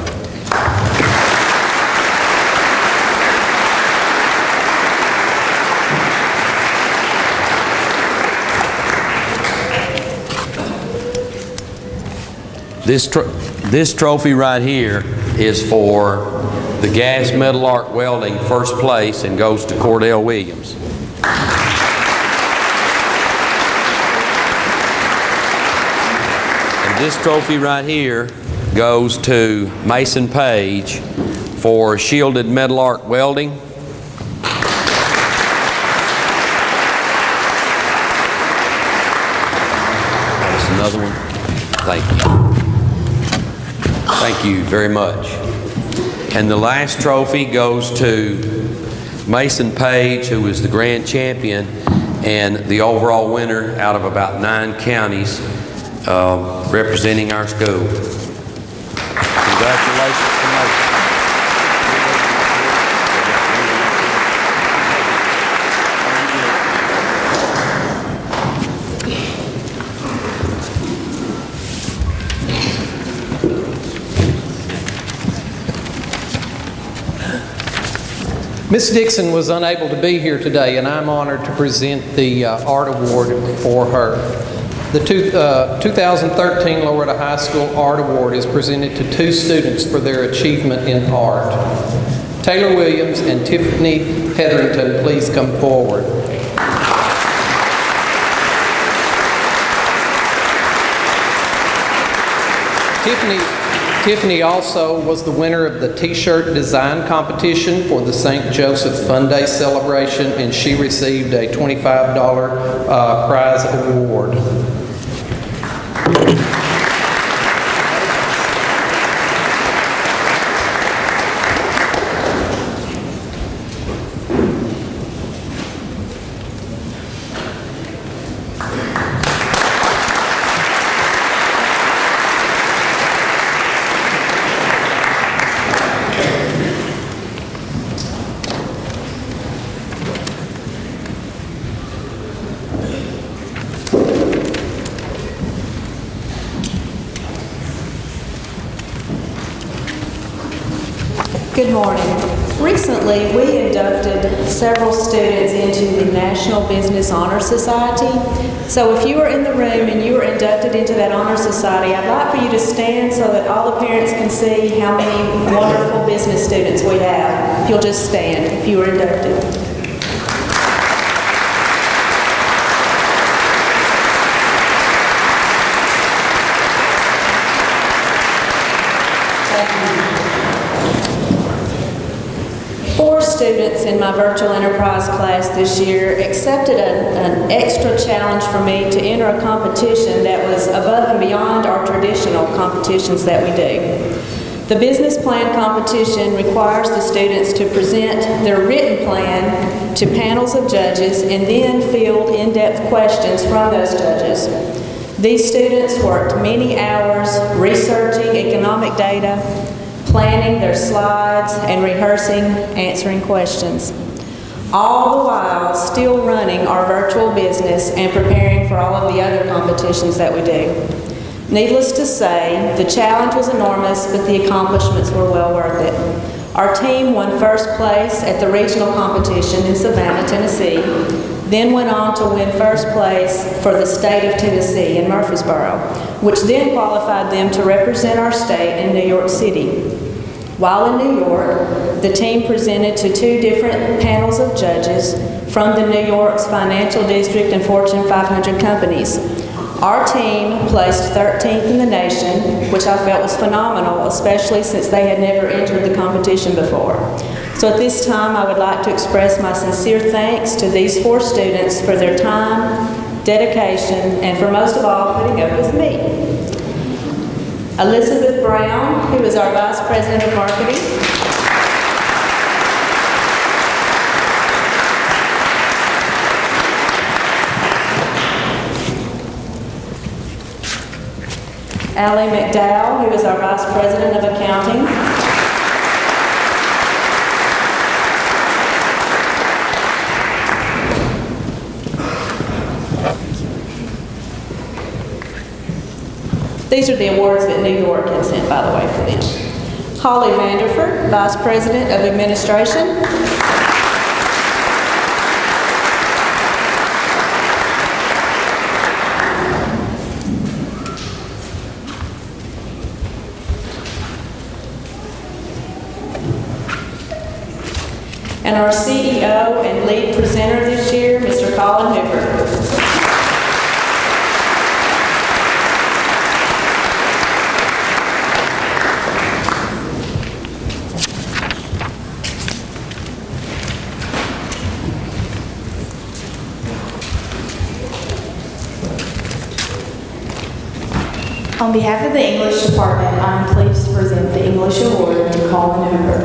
[SPEAKER 4] This trophy right here is for the gas metal arc welding first place and goes to Cordell Williams. And this trophy right here goes to Mason Page for shielded metal arc welding. That's another one. Thank you. Thank you very much. And the last trophy goes to Mason Page, who is the grand champion and the overall winner out of about 9 counties representing our school. Congratulations to Mason.
[SPEAKER 5] Ms. Dixon was unable to be here today, and I'm honored to present the Art Award for her.
[SPEAKER 17] The 2013 Loretta High School Art Award is presented to 2 students for their achievement in art. Taylor Williams and Tiffany Hetherington, please come forward. Tiffany also was the winner of the T-shirt design competition for the St. Joseph Fun Day celebration, and she received a $25 prize award.
[SPEAKER 5] Good morning. Recently, we inducted several students into the National Business Honor Society. So if you are in the room and you were inducted into that honor society, I'd like for you to stand so that all the parents can see how many wonderful business students we have. If you'll just stand if you were inducted. Students in my virtual enterprise class this year accepted an extra challenge for me to enter a competition that was above and beyond our traditional competitions that we do. The business plan competition requires the students to present their written plan to panels of judges and then field in-depth questions from those judges. These students worked many hours researching economic data, planning their slides, and rehearsing answering questions, all the while still running our virtual business and preparing for all of the other competitions that we do. Needless to say, the challenge was enormous, but the accomplishments were well worth it. Our team won first place at the regional competition in Savannah, Tennessee, then went on to win first place for the state of Tennessee in Murfreesboro, which then qualified them to represent our state in New York City. While in New York, the team presented to 2 different panels of judges from the New York's Financial District and Fortune 500 companies. Our team placed 13th in the nation, which I felt was phenomenal, especially since they had never entered the competition before. So at this time, I would like to express my sincere thanks to these 4 students for their time, dedication, and for most of all, putting up with me. Elizabeth Brown, who is our Vice President of Marketing. Allie McDowell, who is our Vice President of Accounting. These are the awards that New York had sent, by the way, for them. Holly Vanderford, Vice President of Administration. And our CEO and lead presenter this year, Mr. Colin Hooper.
[SPEAKER 1] On behalf of the English Department, I am pleased to present the English Award to Colin Hooper.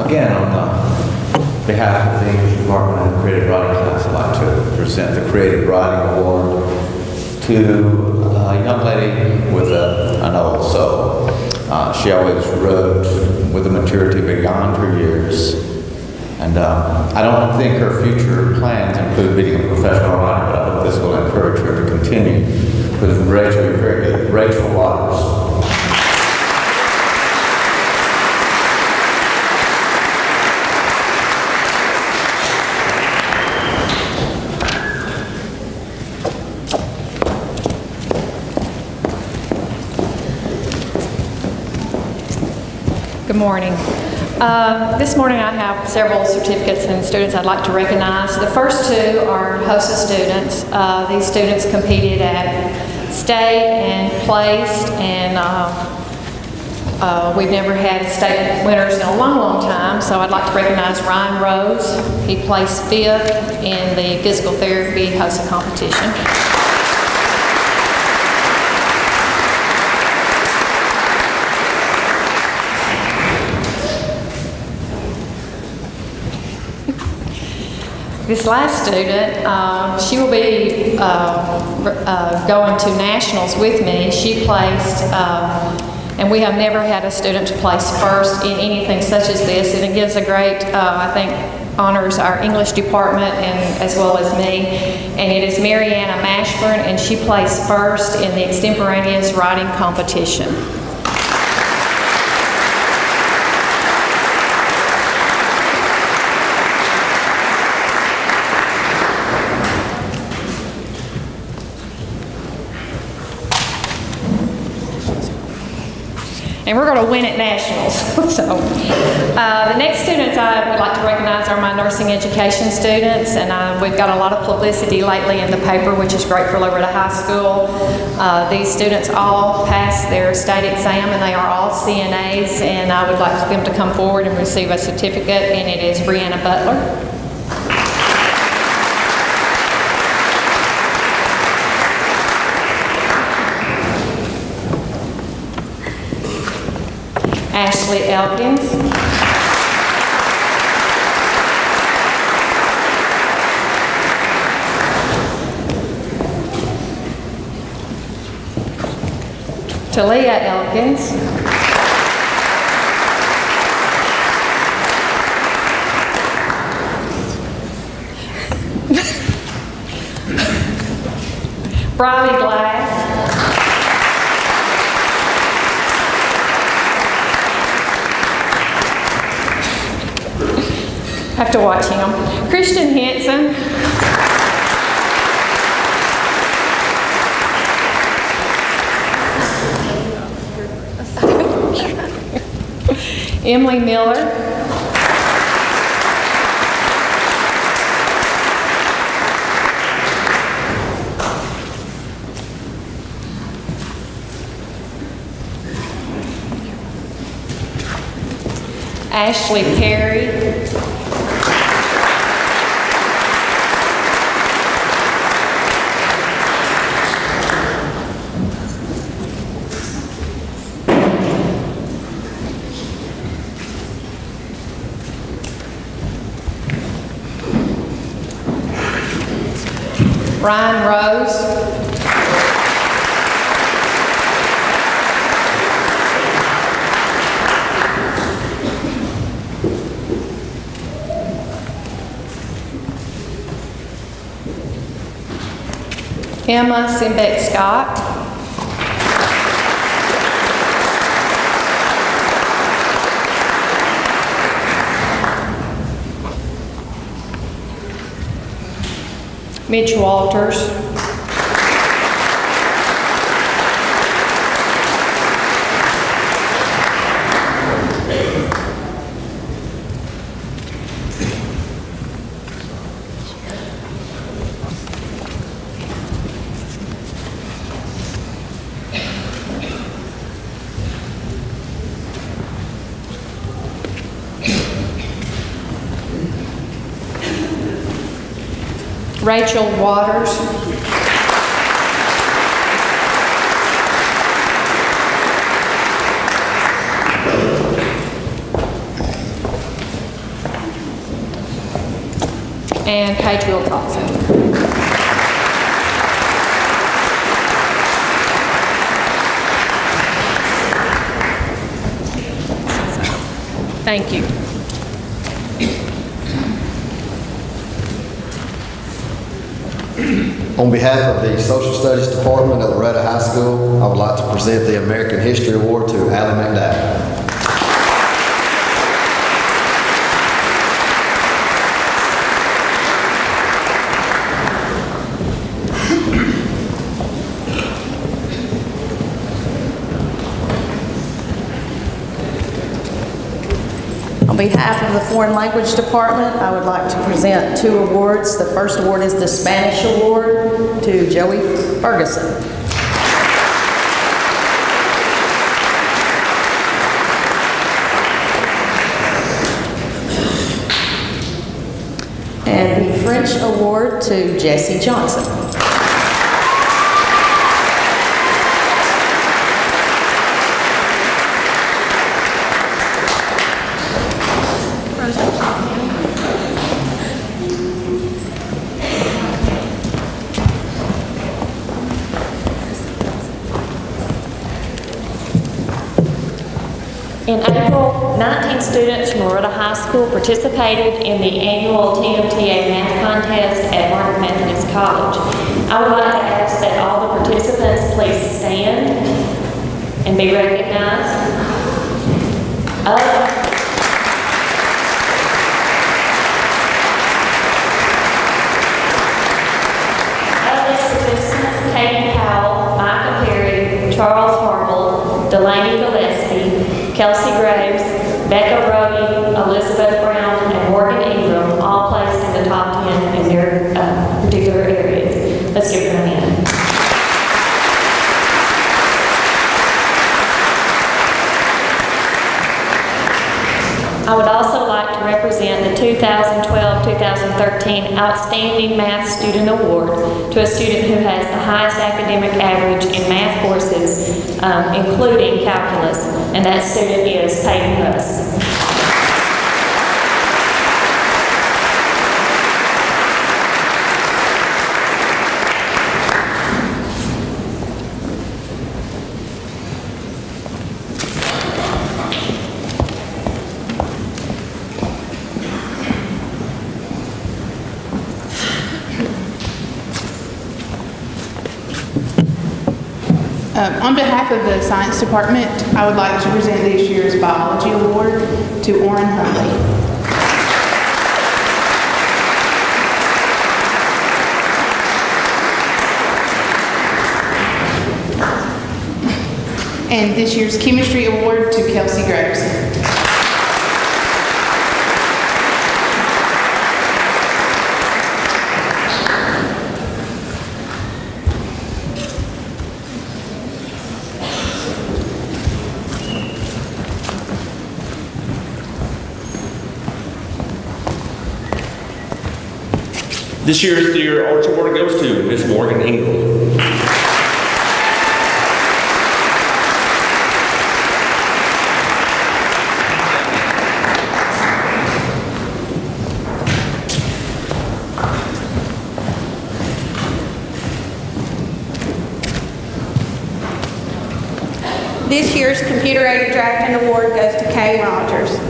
[SPEAKER 6] Again, on behalf of the English Department and the Creative Writing class, I'd like to present the Creative Writing Award to a young lady with an old soul. She always wrote with a maturity beyond her years. And I don't think her future plans include being a professional writer, but I hope this will encourage her to continue With Rachel, you're very good. Rachel Waters.
[SPEAKER 7] Good morning. This morning I have several certificates and students I'd like to recognize. The first two are HOSA students. These students competed at state and placed, and we've never had state winners in a long, long time, so I'd like to recognize Ryan Rose. He placed 5th in the physical therapy HOSA competition. This last student, she will be going to nationals with me. She placed, and we have never had a student to place first in anything such as this, and it gives a great, I think, honors our English department and as well as me. And it is Mariana Mashburn, and she placed first in the extemporaneous writing competition. And we're going to win at nationals. So, the next students I would like to recognize are my nursing education students, and we've got a lot of publicity lately in the paper, which is great for Loretta High School. These students all passed their state exam, and they are all CNAs, and I would like them to come forward and receive a certificate, and it is Brianna Butler. Ashley Elkins. Talia Elkins. Briley Glass. Have to watch him. Christian Henson. Emily Miller. Ashley Perry. Ryan Rose. Emma Simbeck Scott. Mitch Walters. Rachel Waters. And Paige Wilcoxon. Thank you.
[SPEAKER 8] On behalf of the Social Studies Department at Loretto High School, I would like to present the American History Award to Allie McDowell.
[SPEAKER 3] On behalf of the Foreign Language Department, I would like to present 2 awards. The first award is the Spanish Award to Joey Ferguson. And the French Award to Jesse Johnson.
[SPEAKER 9] In April, 19 students from Loretto High School participated in the annual TMTA math contest at Martin Methodist College. I would like to ask that all the participants please stand and be recognized. Of these participants, Katie Powell, Micah Perry, Charles Harville, Delaney Gillespie, Kelsey Graves, Becca Brody, Elizabeth Brown, and Morgan Ingram all placed in the top 10 in their particular areas. Let's give them a hand. I would also like to represent the 2012-2013 Outstanding Math Student Award to a student who has the highest academic average in math courses, including calculus, and that student is Peyton Huss.
[SPEAKER 10] On behalf of the Science Department, I would like to present this year's Biology Award to Orrin Huntley. And this year's Chemistry Award to Kelsey Graves.
[SPEAKER 24] This year's Theater Arts Award goes to Miss Morgan Ingram.
[SPEAKER 12] This year's Computer-Aided Drafting Award goes to Kay Rogers.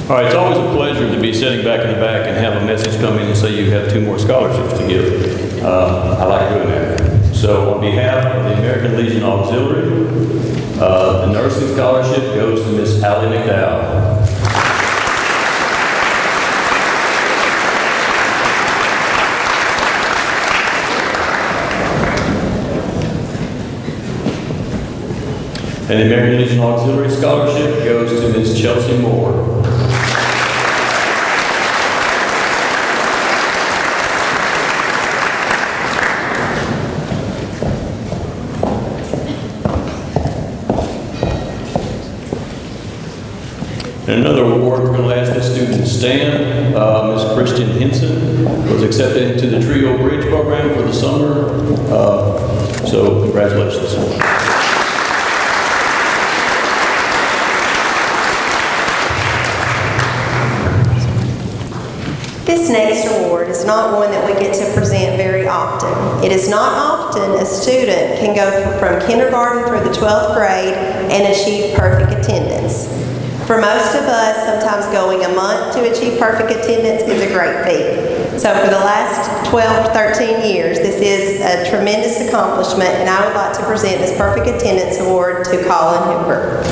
[SPEAKER 2] All right, it's always a pleasure to be sitting back in the back and have a message come in and say you have 2 more scholarships to give. I like doing that. So on behalf of the American Legion Auxiliary, the nursing scholarship goes to Miss Allie McDowell. And the American Legion Auxiliary Scholarship goes to Ms. Chelsea Moore. And another award, we're going to ask this student to stand. Ms. Christian Henson was accepted into the Trio Bridge program for the summer. So congratulations.
[SPEAKER 11] This next award is not one that we get to present very often. It is not often a student can go from kindergarten through the 12th grade and achieve perfect attendance. For most of us, sometimes going a month to achieve perfect attendance is a great feat. So for the last 12 to 13 years, this is a tremendous accomplishment, and I would like to present this Perfect Attendance Award to Colin Hooper.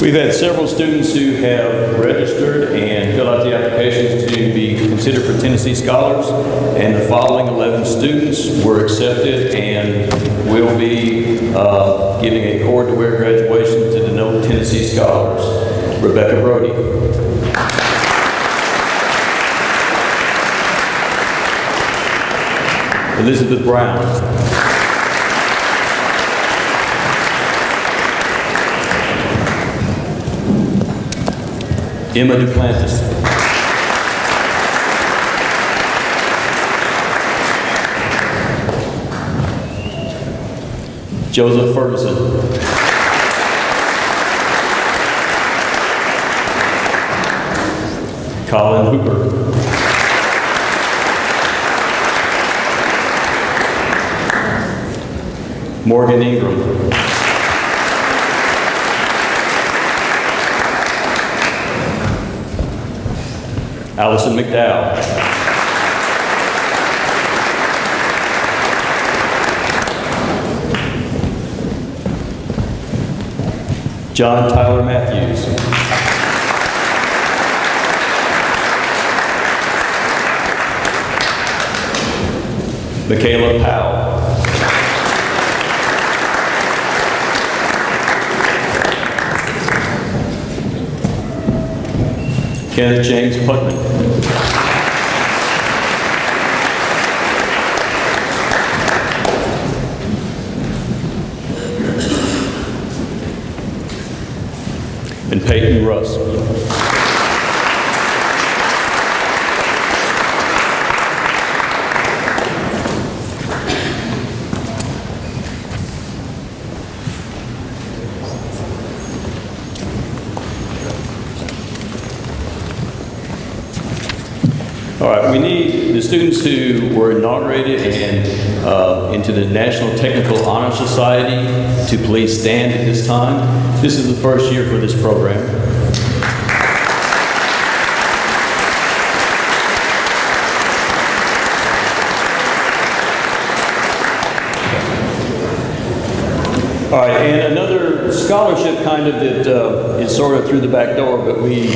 [SPEAKER 2] We've had several students who have registered and filled out the applications to be considered for Tennessee Scholars, and the following 11 students were accepted and will be giving a cord to wear graduation to denote Tennessee Scholars. Rebecca Brody, Elizabeth Brown, Emma Duplantis, Joseph Ferguson, Colin Hooper, Morgan Ingram, Allison McDowell, John Tyler Matthews, Michaela Powell, Kenneth James Putman, and Peyton Russ. All right, we need the students who were inaugurated and into the National Technical Honor Society to please stand at this time. This is the first year for this program. All right, and another scholarship kind of that is sort of through the back door, but we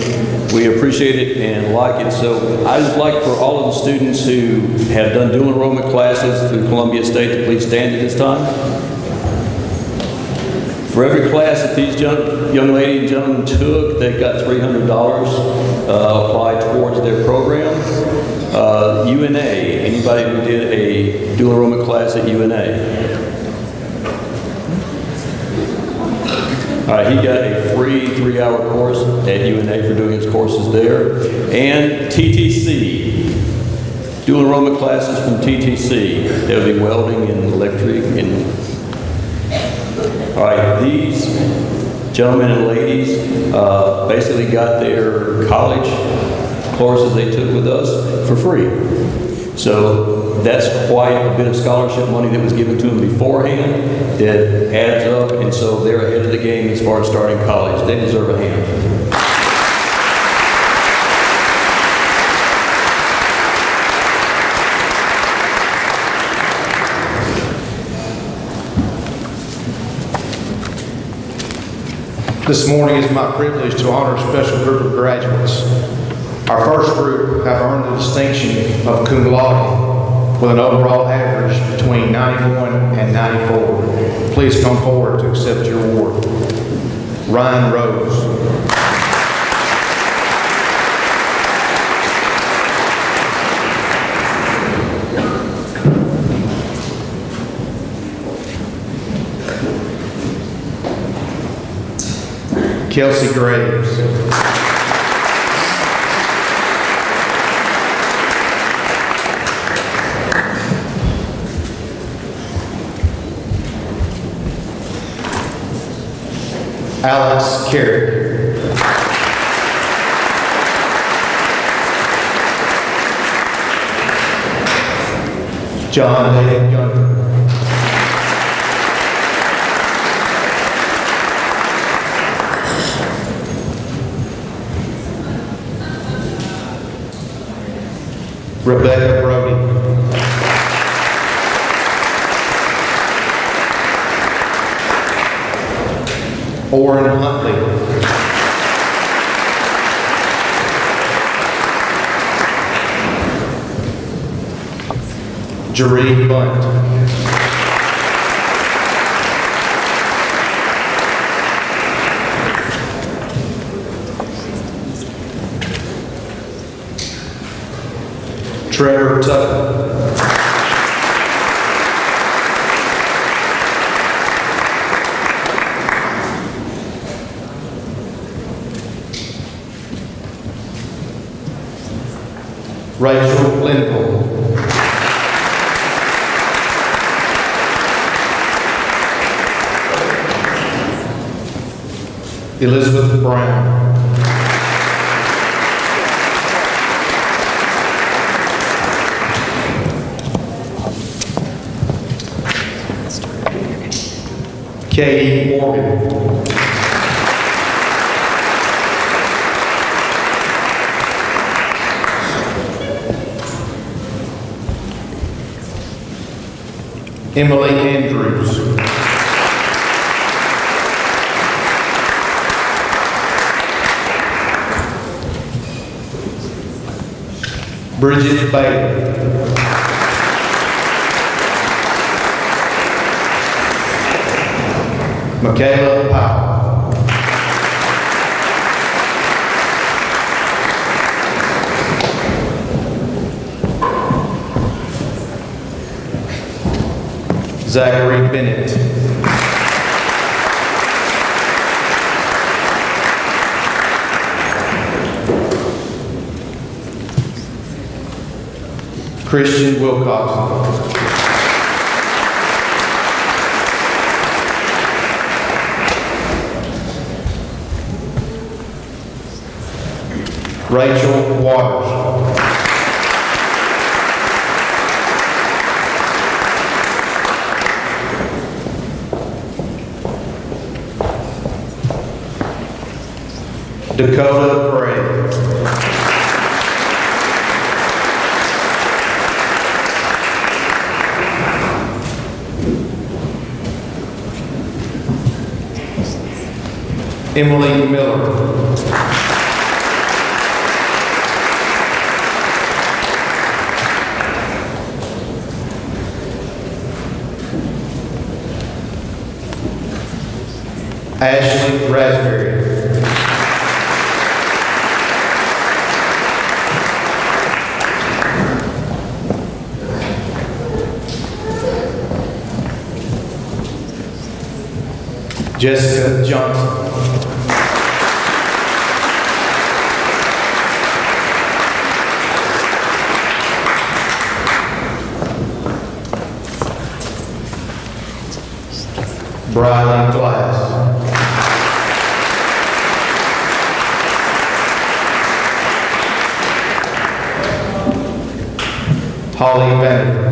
[SPEAKER 2] appreciate it and like it. So I just like for all of the students who have done dual enrollment classes through Columbia State to please stand at this time. For every class that these young ladies and gentlemen took, they got $300 applied towards their program. UNA, anybody who did a dual enrollment class at UNA? He got a free 3-hour course at UNA for doing his courses there. And TTC, dual enrollment classes from TTC. They'll be welding and electric. And all right, these gentlemen and ladies basically got their college courses they took with us for free. So that's quite a bit of scholarship money that was given to them beforehand that adds up, and so they're ahead of the game as far as starting college. They deserve a hand.
[SPEAKER 14] This morning is my privilege to honor a special group of graduates. Our first group have earned the distinction of cum laude with an overall average between 91 and 94. Please come forward to accept your award. Ryan Rose. Kelsey Graves. Alex Carey. John A. Younger. Rebecca Brody. Orrin Huntley. Jaree Bunt. Trevor Tucker. Rachel Linville. Elizabeth Brown. Katie Morgan. Emily Andrews. Bridget Bailey. Michaela Powell. Zachary Bennett. Christian Wilcox. Rachel Waters. Dakota Bray. Emily Miller. Ashley Raspberry. Jessica Johnson. Briley Glass. Holly Bennett.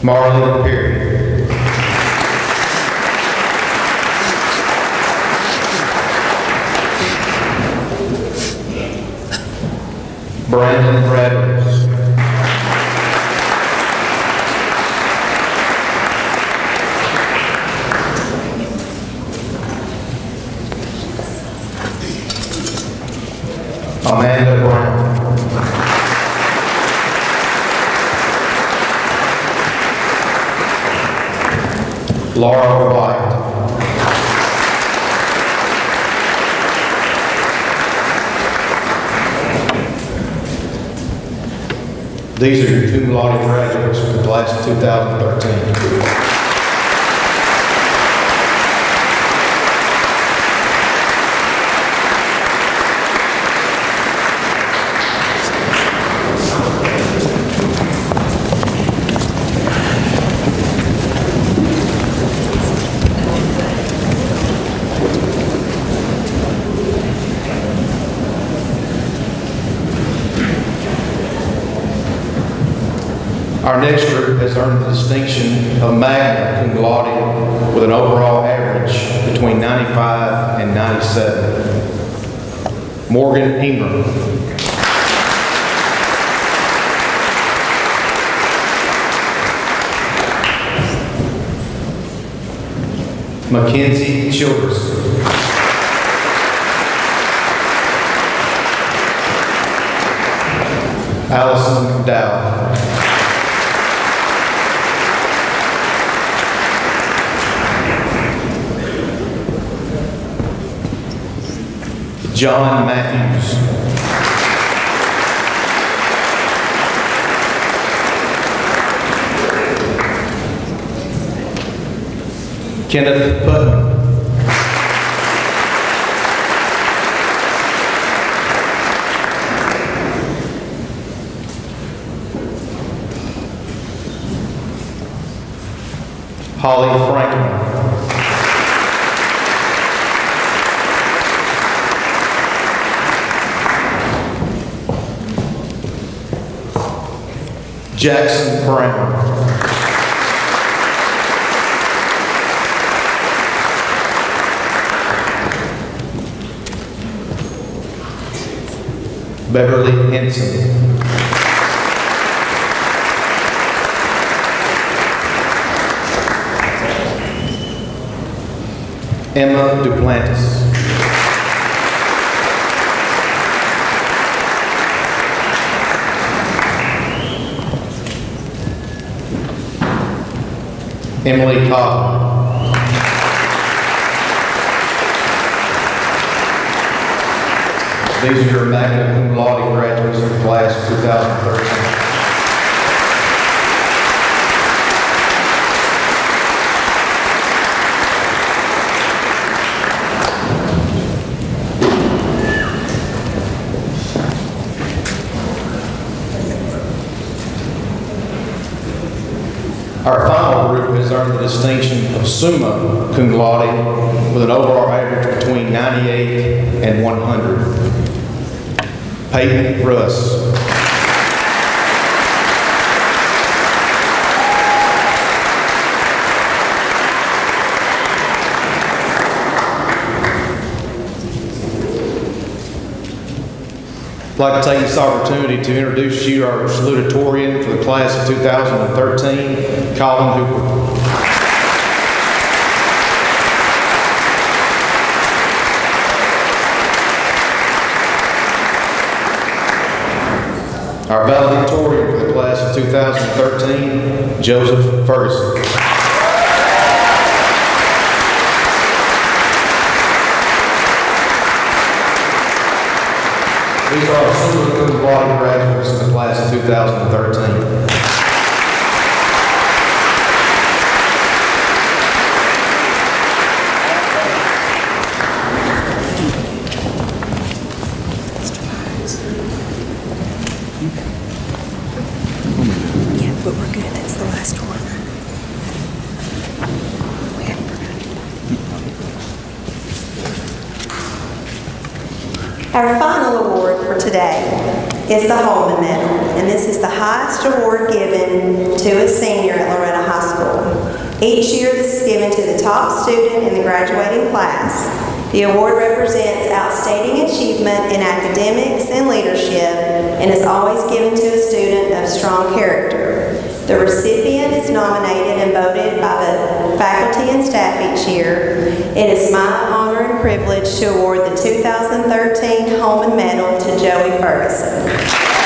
[SPEAKER 14] Marlon Perry. Brandon Bradley. Amanda Brown. Laura White. These are your cum laude graduates from the class of 2013. Our next group has earned the distinction of magna cum laude with an overall average between 95 and 97. Morgan Ingram. Mackenzie Childress. Allison Dow. John Matthews. Kenneth Putnam. Holly Franklin. Jackson Brown. Beverly Henson. Emma Duplantis. Emily Cobb. These are your magna cum laude graduates of the class of 2013. Our final group has earned the distinction of summa cum laude with an overall average between 98 and 100. Peyton Russ. I'd like to take this opportunity to introduce you to our salutatorian for the class of 2013, Colin Hooper. Our valedictorian for the class of 2013, Joseph Ferguson. These are our summa cum laude graduates in the class of 2013.
[SPEAKER 11] Yeah, but we're good. That's the last one. We hadn't forgotten. Our final award for today is the Holman Medal, and this is the highest award given to a senior at Loretta High School. Each year this is given to the top student in the graduating class. The award represents outstanding achievement in academics and leadership and is always given to a student of strong character. The recipient is nominated and voted by the faculty and staff each year. It is my honor and privilege to award the 2013 Holman Medal to Joey Ferguson.